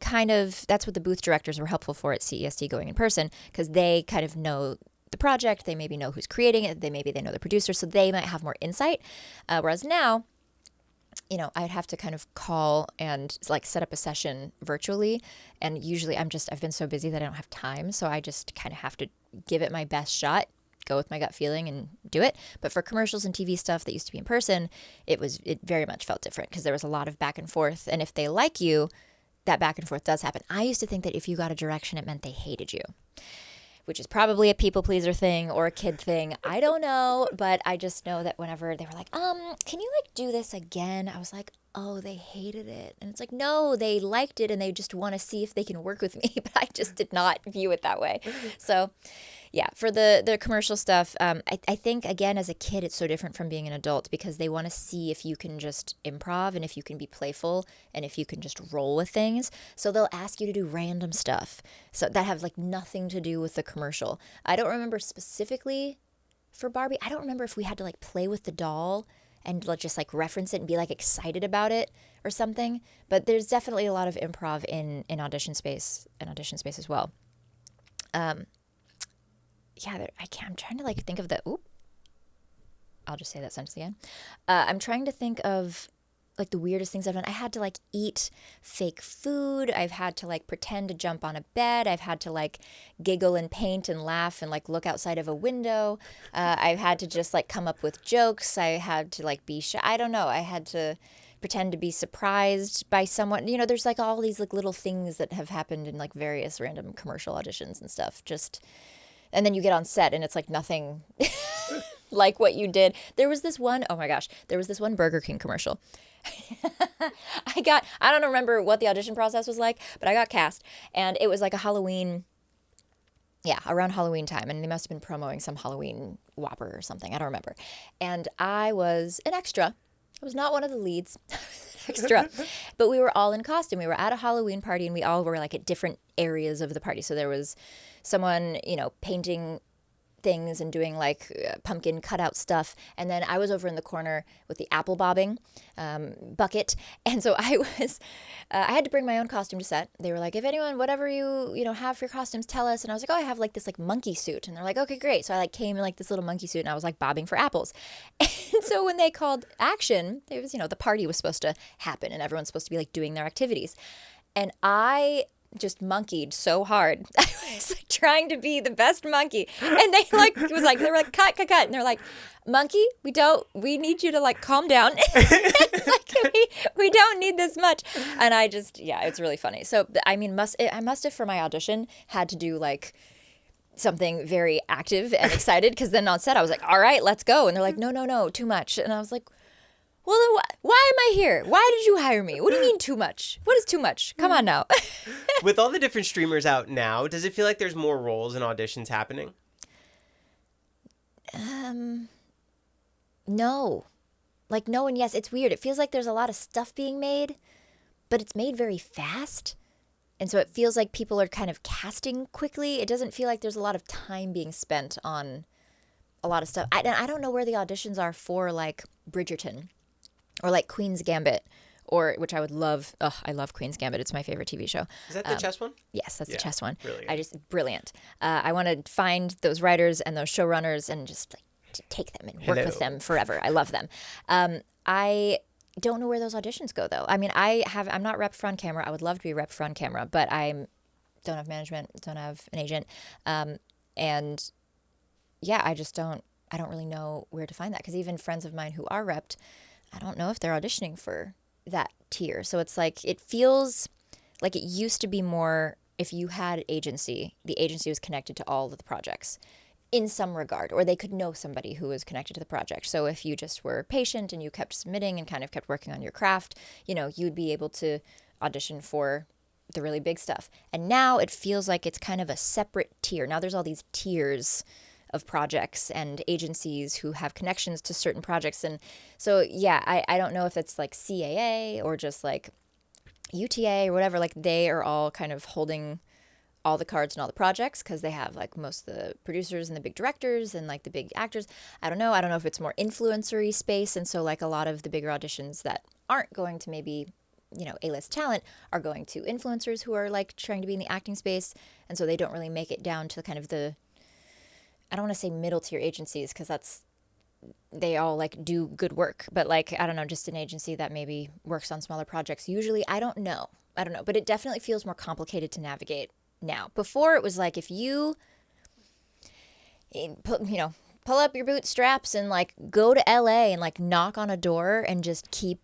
that's what the booth directors were helpful for at CESD going in person, because they kind of know the project. They maybe know who's creating it. They know the producer, so they might have more insight. Whereas now, I'd have to kind of call and like set up a session virtually. And usually I've been so busy that I don't have time. So I just kind of have to give it my best shot, go with my gut feeling and do it. But for commercials and TV stuff that used to be in person, it very much felt different, because there was a lot of back and forth. And if they like you, that back and forth does happen. I used to think that if you got a direction, it meant they hated you, which is probably a people pleaser thing or a kid thing. I don't know, but I just know that whenever they were like, can you like do this again? I was like, oh, they hated it. And it's like, no, they liked it and they just want to see if they can work with me, but I just did not view it that way. So yeah, for the commercial stuff, I think, again, as a kid, it's so different from being an adult, because they want to see if you can just improv and if you can be playful and if you can just roll with things. So they'll ask you to do random stuff so that have like nothing to do with the commercial. I don't remember specifically for Barbie. I don't remember if we had to like play with the doll and just like reference it and be like excited about it or something. But there's definitely a lot of improv in audition space as well. Yeah, I'm trying to like think of I'll just say that sentence again. I'm trying to think of like the weirdest things I've done. I had to like eat fake food. I've had to like pretend to jump on a bed. I've had to like giggle and paint and laugh and like look outside of a window. I've had to just like come up with jokes. I had to like be shy. I don't know. I had to pretend to be surprised by someone. There's like all these like little things that have happened in like various random commercial auditions and stuff. And then you get on set and it's like nothing like what you did. There was this one Burger King commercial. I don't remember what the audition process was like, but I got cast, and it was like a Halloween, around Halloween time, and they must have been promoting some Halloween Whopper or something. I don't remember. And I was an extra. I was not one of the leads. Extra. But we were all in costume. We were at a Halloween party, and we all were like at different areas of the party. So there was someone, painting things and doing like pumpkin cutout stuff. And then I was over in the corner with the apple bobbing bucket. And so I had to bring my own costume to set. They were like, if anyone, whatever you have for your costumes, tell us. And I was like, oh, I have like this like monkey suit. And they're like, okay, great. So I like came in like this little monkey suit and I was like bobbing for apples. And so when they called action, it was, the party was supposed to happen and everyone's supposed to be like doing their activities. And I just monkeyed so hard. I was like trying to be the best monkey. And they they were like, cut. And they're like, monkey, we need you to like calm down. It's like, we don't need this much. And I just, it's really funny. So, I mean, I must have for my audition had to do like something very active and excited, because then on set I was like, all right, let's go. And they're like, no, too much. And I was like, well, then why am I here? Why did you hire me? What do you mean too much? What is too much? Come on now. With all the different streamers out now, does it feel like there's more roles and auditions happening? No. Like, no and yes. It's weird. It feels like there's a lot of stuff being made, but it's made very fast. And so it feels like people are kind of casting quickly. It doesn't feel like there's a lot of time being spent on a lot of stuff. I don't know where the auditions are for, like, Bridgerton. Or like Queen's Gambit, which I would love. Oh, I love Queen's Gambit. It's my favorite TV show. Is that the chess one? Yes, that's the chess one. Really Brilliant. I want to find those writers and those showrunners and just like to take them and work with them forever. I love them. I don't know where those auditions go though. I mean, I'm not rep for on camera. I would love to be rep for on camera, but I don't have management, don't have an agent, and yeah, I don't really know where to find that, because even friends of mine who are repped, I don't know if they're auditioning for that tier. So it's like, it feels like it used to be more, if you had agency, the agency was connected to all of the projects in some regard, or they could know somebody who was connected to the project. So if you just were patient and you kept submitting and kind of kept working on your craft, you know, you'd be able to audition for the really big stuff. And now it feels like it's kind of a separate tier. Now there's all these tiers of projects and agencies who have connections to certain projects. And so, yeah, I don't know if it's like CAA or just like UTA or whatever. Like, they are all kind of holding all the cards and all the projects because they have like most of the producers and the big directors and like the big actors. I don't know if it's more influencery space. And so like a lot of the bigger auditions that aren't going to maybe, you know, A-list talent are going to influencers who are like trying to be in the acting space. And so they don't really make it down to kind of the, I don't want to say middle tier agencies because they all like do good work, but like, I don't know, just an agency that maybe works on smaller projects. Usually, I don't know, but it definitely feels more complicated to navigate now. Before it was like, if you pull up your bootstraps and like go to LA and like knock on a door and just keep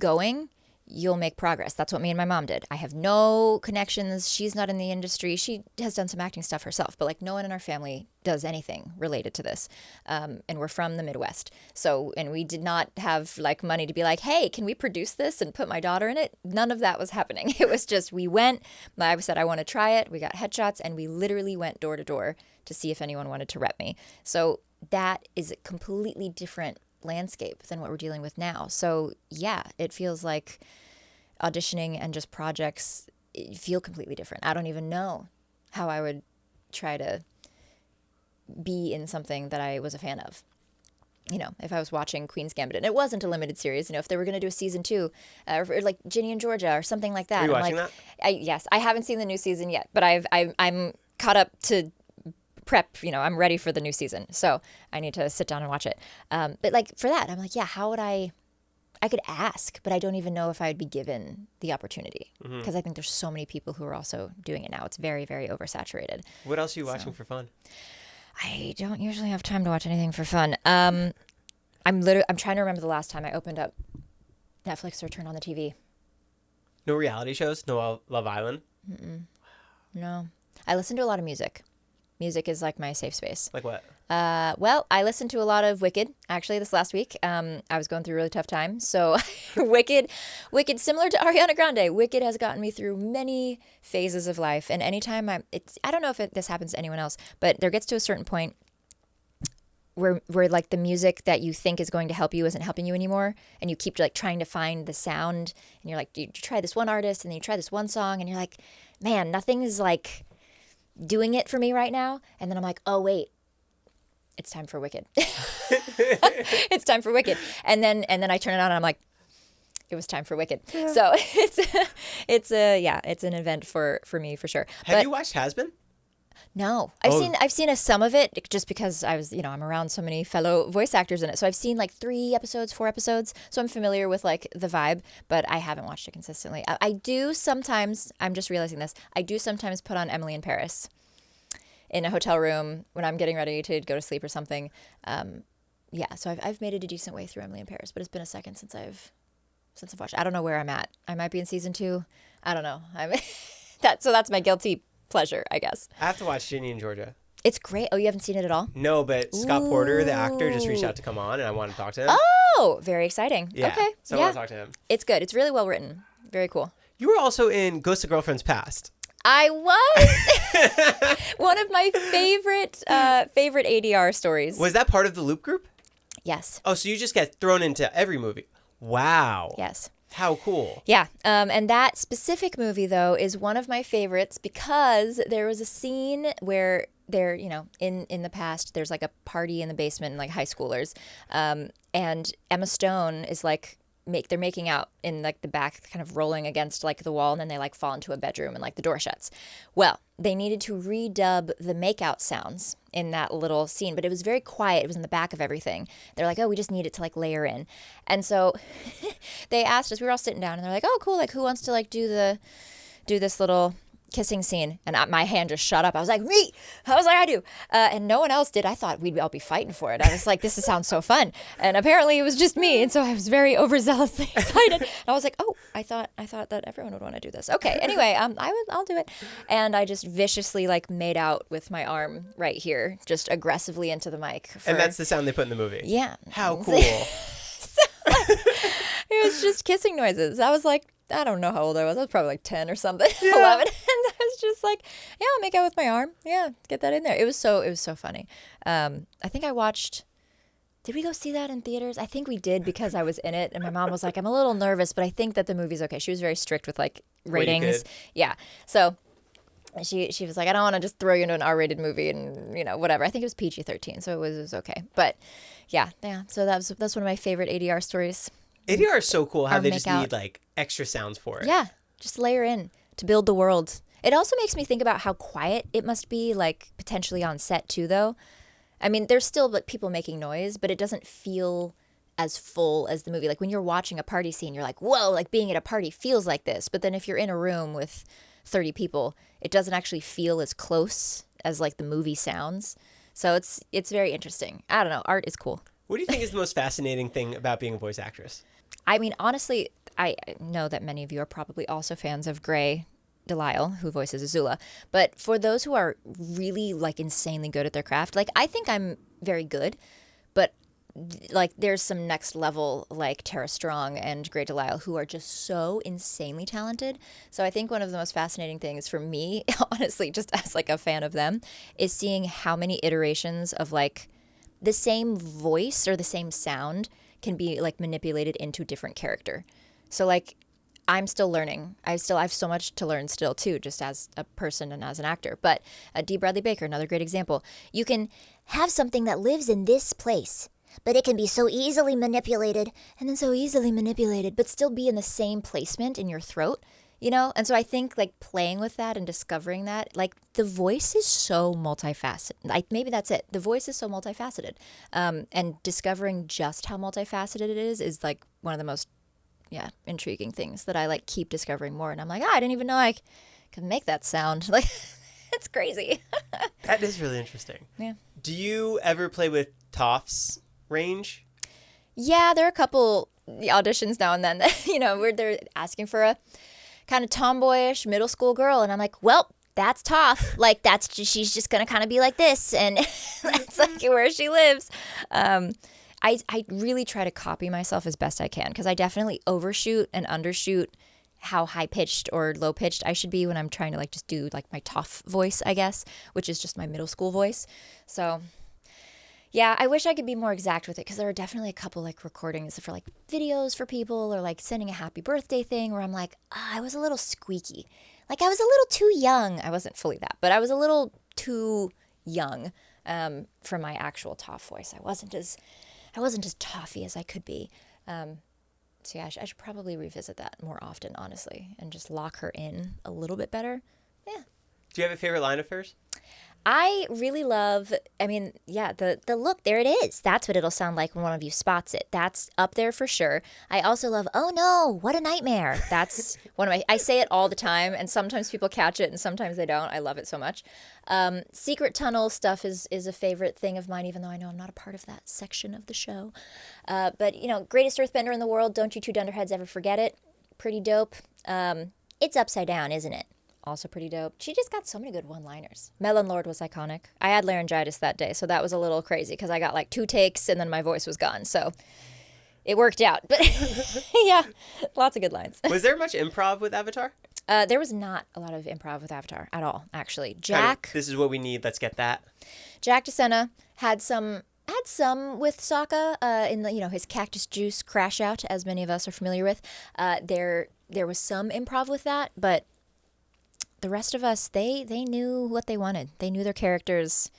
going, you'll make progress. That's what me and my mom did. I have no connections. She's not in the industry. She has done some acting stuff herself, but like no one in our family does anything related to this. And we're from the Midwest. So, and we did not have like money to be like, hey, can we produce this and put my daughter in it? None of that was happening. It was just, we went, I said, I want to try it. We got headshots and we literally went door to door to see if anyone wanted to rep me. So that is a completely different landscape than what we're dealing with now. So yeah, it feels like auditioning and just projects feel completely different. I don't even know how I would try to be in something that I was a fan of. You know, if I was watching Queen's Gambit and it wasn't a limited series, you know, if they were going to do a season 2 or like Ginny and Georgia or something like that. Are you watching that? Yes, I haven't seen the new season yet, but I'm caught up to prep, you know, I'm ready for the new season. So I need to sit down and watch it. But like for that, I'm like, yeah, how would I could ask, but I don't even know if I'd be given the opportunity because I think there's so many people who are also doing it now. It's very, very oversaturated. What else are you watching for fun? I don't usually have time to watch anything for fun. I'm trying to remember the last time I opened up Netflix or turned on the TV. No reality shows? No Love Island? No. I listen to a lot of music. Music is like my safe space. Like what? Well, I listened to a lot of Wicked, actually, this last week. I was going through a really tough time. So Wicked, similar to Ariana Grande, Wicked has gotten me through many phases of life. And anytime I don't know if this happens to anyone else, but there gets to a certain point where like the music that you think is going to help you isn't helping you anymore. And you keep like trying to find the sound. And you're like, you try this one artist and then you try this one song and you're like, man, nothing is like doing it for me right now. And then I'm like, oh, wait. It's time for Wicked. It's time for Wicked. And then I turn it on and I'm like, it was time for Wicked. Yeah. So it's an event for me for sure. Have you watched Has Been? No. I've seen some of it just because I was, I'm around so many fellow voice actors in it. So I've seen like 3 episodes, 4 episodes. So I'm familiar with like the vibe, but I haven't watched it consistently. I do sometimes, I'm just realizing this, I do sometimes put on Emily in Paris in a hotel room when I'm getting ready to go to sleep or something. So I've made it a decent way through Emily in Paris, but it's been a second since I've watched. I don't know where I'm at. I might be in season 2. I don't know. That's my guilty pleasure, I guess. I have to watch Ginny and Georgia. It's great. Oh, you haven't seen it at all? No, but Scott Porter, the actor, just reached out to come on, and I want to talk to him. Oh, very exciting. Yeah, okay. So I want to talk to him. It's good. It's really well written. Very cool. You were also in Ghost of Girlfriend's Past. I was one of my favorite ADR stories. Was that part of the Loop group? Yes. Oh, so you just get thrown into every movie. Wow. Yes. How cool. Yeah. And that specific movie, though, is one of my favorites because there was a scene where there, in the past, there's like a party in the basement and like high schoolers. And Emma Stone is like, they're making out in like the back, kind of rolling against like the wall, and then they like fall into a bedroom and like the door shuts. Well, they needed to redub the makeout sounds in that little scene, but it was very quiet. It was in the back of everything. They're like, oh, we just need it to like layer in. And so they asked us, we were all sitting down and they're like, oh, cool. Like who wants to like do this little kissing scene, and my hand just shut up. I was like, me. I was like, I do. And no one else did. I thought we'd all be fighting for it. I was like, this sounds so fun. And apparently it was just me. And so I was very overzealously excited. And I was like, oh, I thought that everyone would want to do this. Okay. Anyway, I'll do it. And I just viciously like made out with my arm right here, just aggressively into the mic. And that's the sound they put in the movie. Yeah. How cool. It was just kissing noises. I was like, I don't know how old I was. I was probably like 10 or something, Yeah. 11. And I was just like, yeah, I'll make out with my arm. Yeah, get that in there. It was so funny. I think I watched, did we go see that in theaters? I think we did because I was in it. And my mom was like, I'm a little nervous, but I think that the movie's okay. She was very strict with like ratings. Yeah. So she was like, I don't want to just throw you into an R-rated movie and, you know, whatever. I think it was PG-13, so it was okay. But yeah. So that's one of my favorite ADR stories. ADR is so cool how they just make-out. need like extra sounds for it. Yeah, just layer in to build the world. It also makes me think about how quiet it must be, like potentially on set too, though. I mean, there's still like people making noise, but it doesn't feel as full as the movie. Like when you're watching a party scene, you're like, whoa, like being at a party feels like this. But then if you're in a room with 30 people, it doesn't actually feel as close as like the movie sounds. So it's very interesting. I don't know. Art is cool. What do you think is the most fascinating thing about being a voice actress? I mean, honestly, I know that many of you are probably also fans of Gray Delisle, who voices Azula. But for those who are really like insanely good at their craft, like I think I'm very good, but like there's some next level like Tara Strong and Gray Delisle who are just so insanely talented. So I think one of the most fascinating things for me, honestly, just as like a fan of them, is seeing how many iterations of like the same voice or the same sound can be like manipulated into different character. So like I'm still learning. I have so much to learn still too, just as a person and as an actor. But D. Bradley Baker, another great example. You can Have something that lives in this place, but it can be so easily manipulated. and then so easily manipulated, but still be in the same placement in your throat, you know? And so I think like playing with that and discovering that, like the voice is so multifaceted. Like maybe that's it. The voice is so multifaceted. And discovering just how multifaceted it is like one of the most intriguing things that I like keep discovering more. And I'm like, I didn't even know I could make that sound. Like it's crazy. That is really interesting. Yeah. Do you ever play with Toph's range? Yeah, there are a couple auditions now and then that, you know, where they're asking for a kind of tomboyish middle school girl. And I'm like, well, that's Toph. Like, she's just going to kind of be like this. And that's like where she lives. I really try to copy myself as best I can because I definitely overshoot and undershoot how high-pitched or low-pitched I should be when I'm trying to like just do like my Toph voice, I guess, which is just my middle school voice. So yeah, I wish I could be more exact with it because there are definitely a couple like recordings for like videos for people or like sending a happy birthday thing where I'm like, I was a little squeaky. Like I was a little too young. I wasn't fully that, but I was a little too young for my actual Toph voice. I wasn't as toffy as I could be. So yeah, I should probably revisit that more often, honestly, and just lock her in a little bit better. Yeah. Do you have a favorite line of hers? I really love, the look, there it is. That's what it'll sound like when one of you spots it. That's up there for sure. I also love, oh no, what a nightmare. That's one of I say it all the time, and sometimes people catch it and sometimes they don't. I love it so much. Secret tunnel stuff is a favorite thing of mine, even though I know I'm not a part of that section of the show. But, you know, greatest earthbender in the world, don't you two dunderheads ever forget it. Pretty dope. It's upside down, isn't it? Also pretty dope. She just got so many good one-liners. Melon Lord was iconic. I had laryngitis that day, so that was a little crazy because I got like 2 takes and then my voice was gone. So it worked out. But yeah, lots of good lines. Was there much improv with Avatar? There was not a lot of improv with Avatar at all, actually. Jack. This is what we need. Let's get that. Jack DeSena had some with Sokka in the, you know, his cactus juice crash out, as many of us are familiar with. There was some improv with that, but the rest of us, they knew what they wanted. They knew their characters,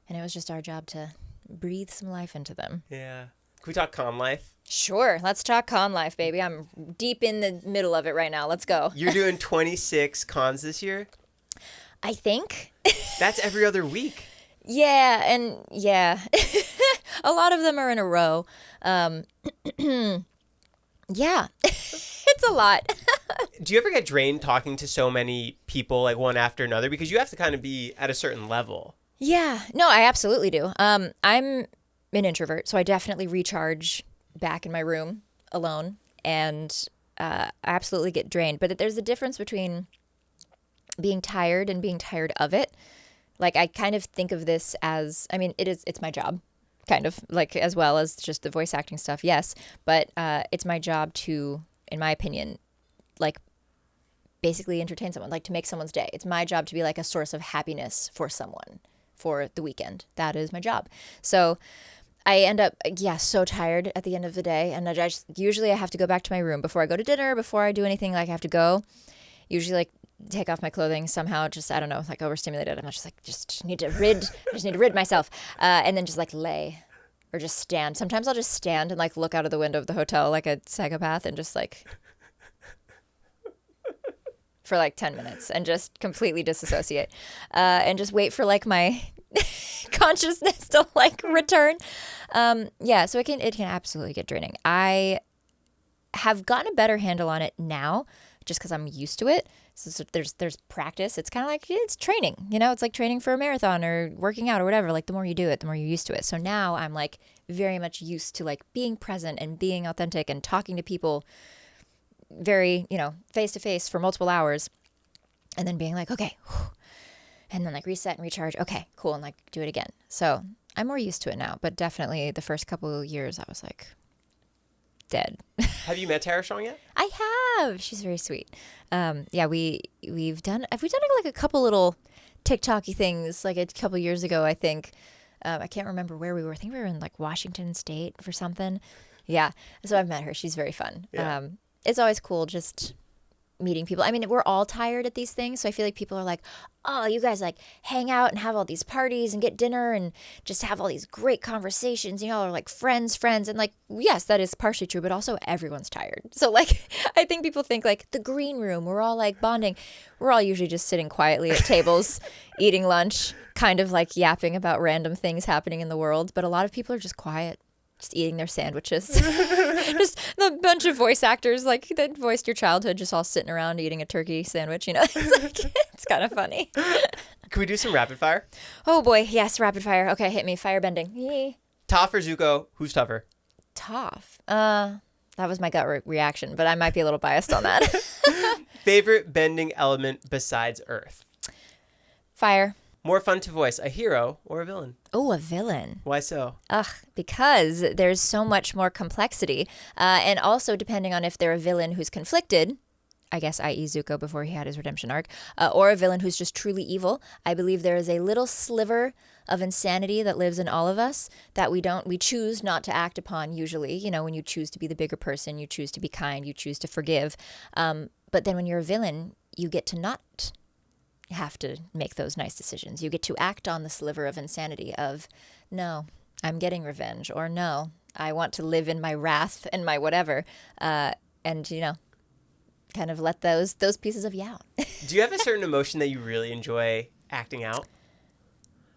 and it was just our job to breathe some life into them. Yeah. Can we talk con life? Sure. Let's talk con life, baby. I'm deep in the middle of it right now. Let's go. You're doing 26 cons this year? I think. That's every other week. Yeah, and yeah. A lot of them are in a row. Yeah. It's a lot. Do you ever get drained talking to so many people, like one after another? Because you have to kind of be at a certain level. Yeah. No, I absolutely do. I'm an introvert, so I definitely recharge back in my room alone, and I absolutely get drained. But there's a difference between being tired and being tired of it. Like, I kind of think of this as, I mean, it's my job, kind of, like, as well as just the voice acting stuff, yes. But it's my job to, in my opinion, like, basically entertain someone, like to make someone's day. It's my job to be like a source of happiness for someone for the weekend. That is my job. So I end up, so tired at the end of the day. And usually I have to go back to my room before I go to dinner, before I do anything. Like, I have to go, usually like take off my clothing somehow, just, I don't know, like overstimulated. I'm just like, I just need to rid myself. And then just like lay or just stand. Sometimes I'll just stand and like look out of the window of the hotel like a psychopath and just like for like 10 minutes and just completely disassociate and just wait for like my consciousness to like return. So it can absolutely get draining. I have gotten a better handle on it now just because I'm used to it. So there's practice. It's kind of like, it's training, it's like training for a marathon or working out or whatever. Like, the more you do it, the more you're used to it. So now I'm like very much used to like being present and being authentic and talking to people very, face to face for multiple hours, and then being like, okay, and then like reset and recharge. Okay, cool. And like do it again. So I'm more used to it now, but definitely the first couple of years I was like dead. Have you met Tara Strong yet? I have. She's very sweet. We've done like a couple little TikTok-y things like a couple years ago, I think. I can't remember where we were. I think we were in like Washington State for something. Yeah. So I've met her. She's very fun. Yeah. It's always cool just meeting people. I mean, we're all tired at these things. So I feel like people are like, oh, you guys like hang out and have all these parties and get dinner and just have all these great conversations. You know, are like friends. And like, yes, that is partially true, but also everyone's tired. So like, I think people think like the green room, we're all like bonding. We're all usually just sitting quietly at tables, eating lunch, kind of like yapping about random things happening in the world. But a lot of people are just quiet, just eating their sandwiches. Just a bunch of voice actors like that voiced your childhood just all sitting around eating a turkey sandwich, It's like, it's kind of funny. Can we do some rapid fire? Oh boy, yes, rapid fire. Okay, hit me. Fire bending. Toph or Zuko, who's tougher? Toph. That was my gut reaction, but I might be a little biased on that. Favorite bending element besides Earth? Fire. More fun to voice, a hero or a villain? Oh, a villain. Why so? Because there's so much more complexity. And also, depending on if they're a villain who's conflicted, I guess, i.e. Zuko before he had his redemption arc, or a villain who's just truly evil, I believe there is a little sliver of insanity that lives in all of us that we choose not to act upon usually. When you choose to be the bigger person, you choose to be kind, you choose to forgive. But then when you're a villain, you get to not have to make those nice decisions. You get to act on the sliver of insanity of, no, I'm getting revenge, or no, I want to live in my wrath and my whatever, and kind of let those pieces of you out. Do you have a certain emotion that you really enjoy acting out?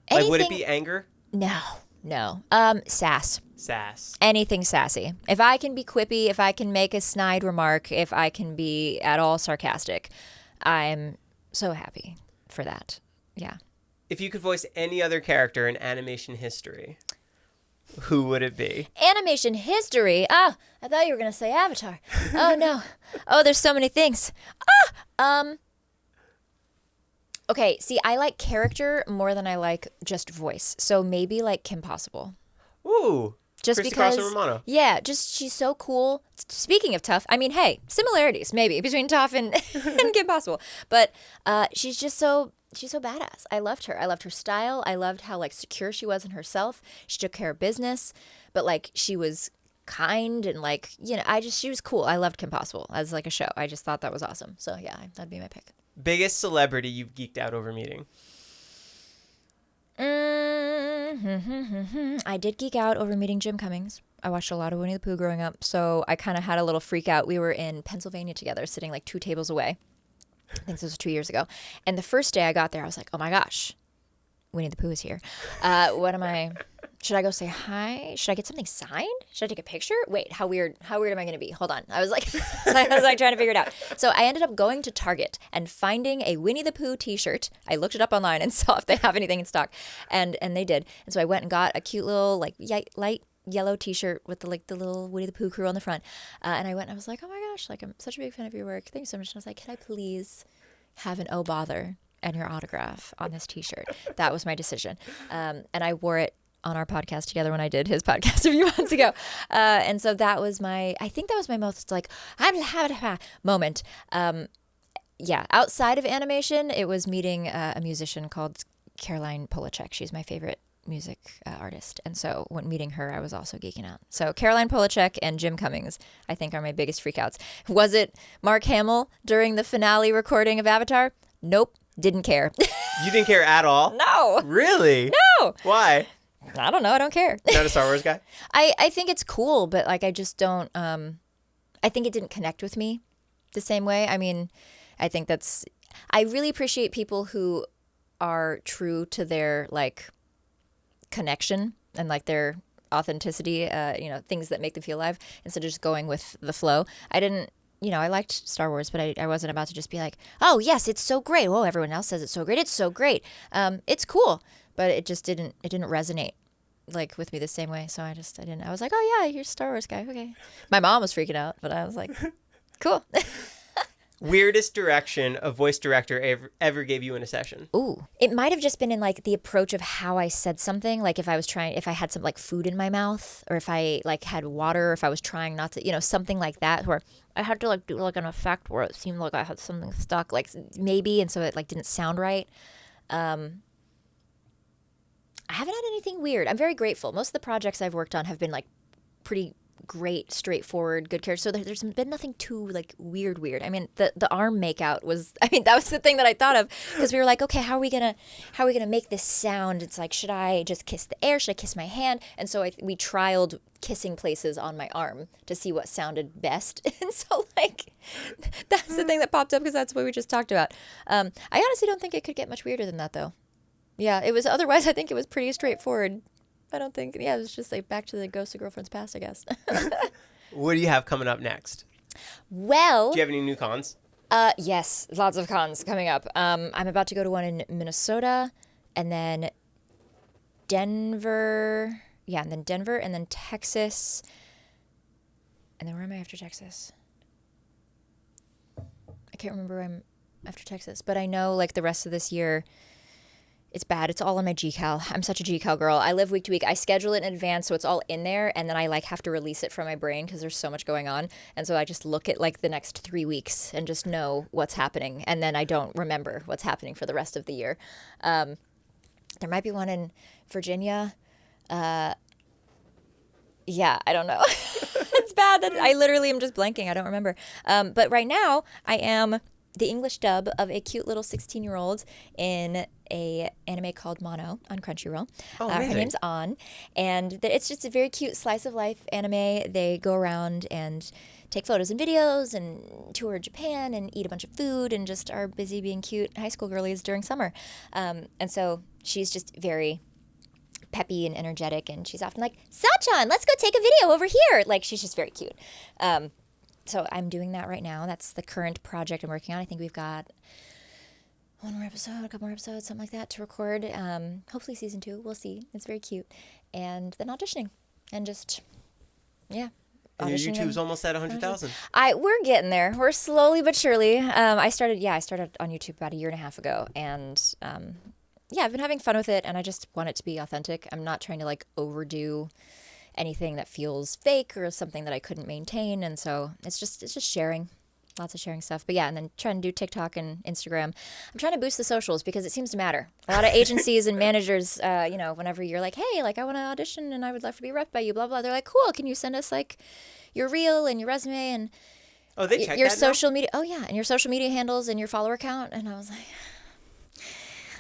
Anything, like, would it be anger? No. Sass. Sass. Anything sassy. If I can be quippy, if I can make a snide remark, if I can be at all sarcastic, I'm so happy for that. Yeah. If you could voice any other character in animation history, who would it be? Animation history? I thought you were going to say Avatar. Oh, no. Oh, there's so many things. Okay, see, I like character more than I like just voice. So maybe like Kim Possible. Ooh. Just Christy because, Carlson Romano. Yeah, just she's so cool. Speaking of Toph, I mean, hey, similarities maybe between Toph and Kim Possible, but she's so badass. I loved her. I loved her style. I loved how like secure she was in herself. She took care of business, but like she was kind and like she was cool. I loved Kim Possible as like a show. I just thought that was awesome. So yeah, that'd be my pick. Biggest celebrity you've geeked out over meeting? I did geek out over meeting Jim Cummings. I watched a lot of Winnie the Pooh growing up, so I kind of had a little freak out. We were in Pennsylvania together, sitting like 2 tables away. I think this was 2 years ago. And the first day I got there, I was like, oh my gosh, Winnie the Pooh is here. What am I should I go say hi? Should I get something signed? Should I take a picture? Wait, how weird am I going to be? Hold on. I was like, trying to figure it out. So I ended up going to Target and finding a Winnie the Pooh t-shirt. I looked it up online and saw if they have anything in stock. And they did. And so I went and got a cute little like light yellow t-shirt with the little Winnie the Pooh crew on the front. And I went and I was like, oh my gosh, like I'm such a big fan of your work. Thank you so much. And I was like, can I please have an oh bother and your autograph on this t-shirt? That was my decision. And I wore it on our podcast together when I did his podcast a few months ago. And so I think that was my most like moment. Outside of animation, it was meeting a musician called Caroline Polachek. She's my favorite music artist. And so when meeting her, I was also geeking out. So Caroline Polachek and Jim Cummings, I think, are my biggest freakouts. Was it Mark Hamill during the finale recording of Avatar? Nope. Didn't care. You didn't care at all? No. Really? No. Why? I don't know. I don't care. Not a Star Wars guy? I think it's cool, but like I just don't, I think it didn't connect with me the same way. I mean, I think I really appreciate people who are true to their like connection and like their authenticity, things that make them feel alive instead of just going with the flow. I liked Star Wars, but I wasn't about to just be like, oh yes, it's so great. Oh, everyone else says it's so great. It's so great. It's cool, but it just didn't resonate like with me the same way. So I didn't. I was like, oh yeah, you're a Star Wars guy. Okay. My mom was freaking out, but I was like, cool. Weirdest direction a voice director ever gave you in a session? Ooh, it might have just been in like the approach of how I said something. Like if I had some like food in my mouth, or if I like had water, or if I was trying not to, something like that, where I had to like do like an effect where it seemed like I had something stuck, like maybe, and so it like didn't sound right. I haven't had anything weird. I'm very grateful. Most of the projects I've worked on have been like pretty great, straightforward, good characters. So there's been nothing too like weird. I mean, the arm makeout was, that was the thing that I thought of, because we were like, okay, how are we gonna make this sound? It's like, should I just kiss the air? Should I kiss my hand? And so we trialed kissing places on my arm to see what sounded best. And so like, that's the thing that popped up because that's what we just talked about. I honestly don't think it could get much weirder than that though. Yeah, it was, otherwise I think it was pretty straightforward. I don't think, it was just like back to the Ghost of Girlfriend's Past, I guess. What do you have coming up next? Well, do you have any new cons? Yes, lots of cons coming up. I'm about to go to one in Minnesota, and then Denver, and then Texas, and then where am I after Texas? I can't remember where I'm after Texas, but I know like the rest of this year, it's bad. It's all on my GCal. I'm such a GCal girl. I live week to week. I schedule it in advance, so it's all in there, and then I like have to release it from my brain because there's so much going on. And so I just look at like the next 3 weeks and just know what's happening, and then I don't remember what's happening for the rest of the year. There might be one in Virginia. I don't know. It's bad that I literally am just blanking. I don't remember. But right now I am the English dub of a cute little 16-year-old in a anime called Mono on Crunchyroll. Oh, her name's An, and it's just a very cute slice of life anime. They go around and take photos and videos and tour Japan and eat a bunch of food and just are busy being cute high school girlies during summer. And so she's just very peppy and energetic, and she's often like, Sachan, let's go take a video over here. Like, she's just very cute. So I'm doing that right now. That's the current project I'm working on. I think we've got one more episode, a couple more episodes, something like that to record. Hopefully season 2. We'll see. It's very cute. And then auditioning. And just, yeah. And your YouTube's almost at 100,000. We're getting there. We're slowly but surely. I started on YouTube about 1.5 years ago. And I've been having fun with it. And I just want it to be authentic. I'm not trying to like overdo anything that feels fake or something that I couldn't maintain. And so it's just sharing. Lots of sharing stuff. But yeah, and then trying to do TikTok and Instagram. I'm trying to boost the socials because it seems to matter. A lot of agencies and managers, whenever you're like, hey, like I want to audition and I would love to be rep by you, blah, blah. They're like, cool, can you send us like your reel and your resume and they check your that social now? media. Oh yeah, and your social media handles and your follower count. And I was like,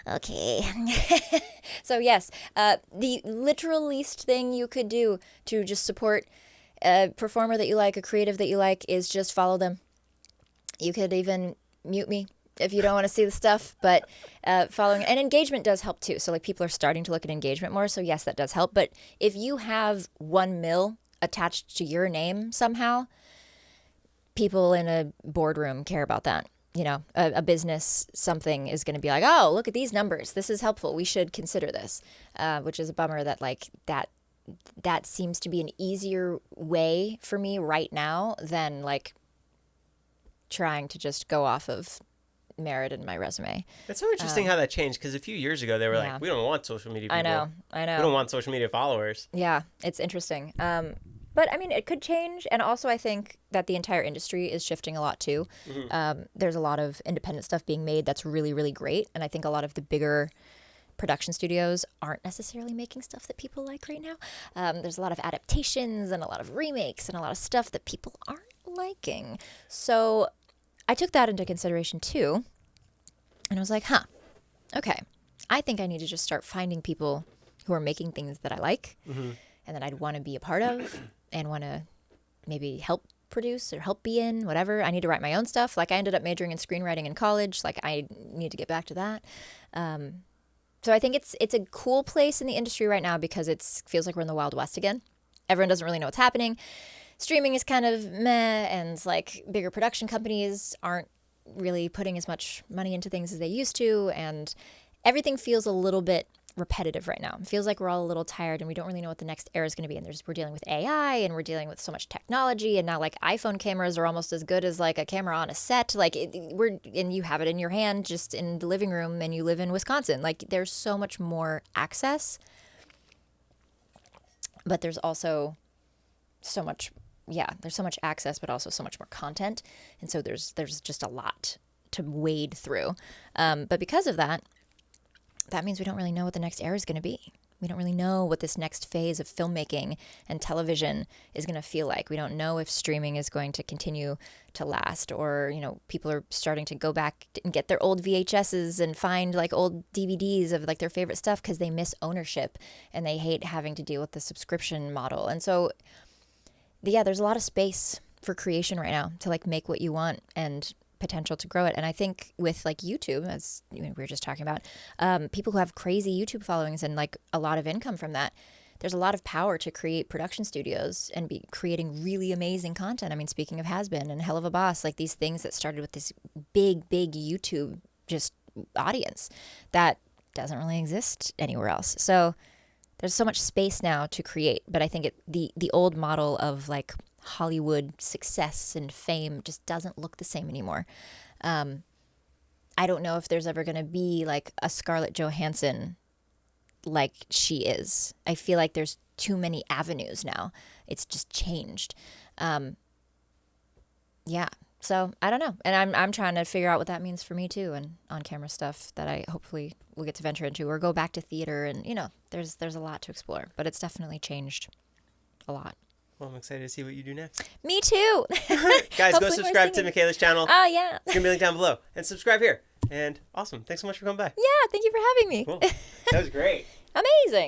okay. So yes, the literal least thing you could do to just support a performer that you like, a creative that you like, is just follow them. You could even mute me if you don't want to see the stuff. But following and engagement does help too. So like people are starting to look at engagement more. So yes, that does help. But if you have 1 mil attached to your name somehow, people in a boardroom care about that. You know, a business, something is going to be like, oh, look at these numbers. This is helpful. We should consider this, which is a bummer that like that seems to be an easier way for me right now than like trying to just go off of merit in my resume. It's so interesting how that changed, because a few years ago they were like, we don't want social media people. I know. We don't want social media followers. Yeah, it's interesting. But I mean, it could change. And also I think that the entire industry is shifting a lot too. There's a lot of independent stuff being made that's really, really great. And I think a lot of the bigger production studios aren't necessarily making stuff that people like right now. There's a lot of adaptations and a lot of remakes and a lot of stuff that people aren't liking. So I took that into consideration too. And I was like, okay, I think I need to just start finding people who are making things that I like and that I'd want to be a part of and want to maybe help produce or help be in, whatever. I need to write my own stuff. Like I ended up majoring in screenwriting in college. Like I need to get back to that. So I think it's a cool place in the industry right now because it feels like we're in the Wild West again. Everyone doesn't really know what's happening. Streaming is kind of meh, and like bigger production companies aren't really putting as much money into things as they used to, and everything feels a little bit repetitive right now. It feels like we're all a little tired and we don't really know what the next era is going to be. And we're dealing with AI and we're dealing with so much technology, and now like iPhone cameras are almost as good as like a camera on a set. Like and you have it in your hand just in the living room and you live in Wisconsin. Like there's so much more access, but there's also so much, there's so much access, but also so much more content. And so there's just a lot to wade through. But because of that means we don't really know what the next era is going to be. We don't really know what this next phase of filmmaking and television is going to feel like. We don't know if streaming is going to continue to last, or, you know, people are starting to go back and get their old VHSs and find like old DVDs of like their favorite stuff because they miss ownership and they hate having to deal with the subscription model. And so, there's a lot of space for creation right now to like make what you want and potential to grow it. And I think with like YouTube, as we were just talking about, people who have crazy YouTube followings and like a lot of income from that, there's a lot of power to create production studios and be creating really amazing content. I mean, speaking of Has Been and Hell of a Boss, like these things that started with this big YouTube just audience that doesn't really exist anywhere else. So there's so much space now to create, but I think the old model of like Hollywood success and fame just doesn't look the same anymore. I don't know if there's ever going to be like a Scarlett Johansson like she is. I feel like there's too many avenues now. It's just changed. So I don't know. And I'm trying to figure out what that means for me too, and on-camera stuff that I hopefully will get to venture into or go back to theater. And, you know, there's a lot to explore, but it's definitely changed a lot. Well, I'm excited to see what you do next. Me too. Guys, go subscribe to Michaela's channel. Oh, yeah. It's going to be linked down below. And subscribe here. And awesome. Thanks so much for coming by. Yeah, thank you for having me. Cool. That was great. Amazing.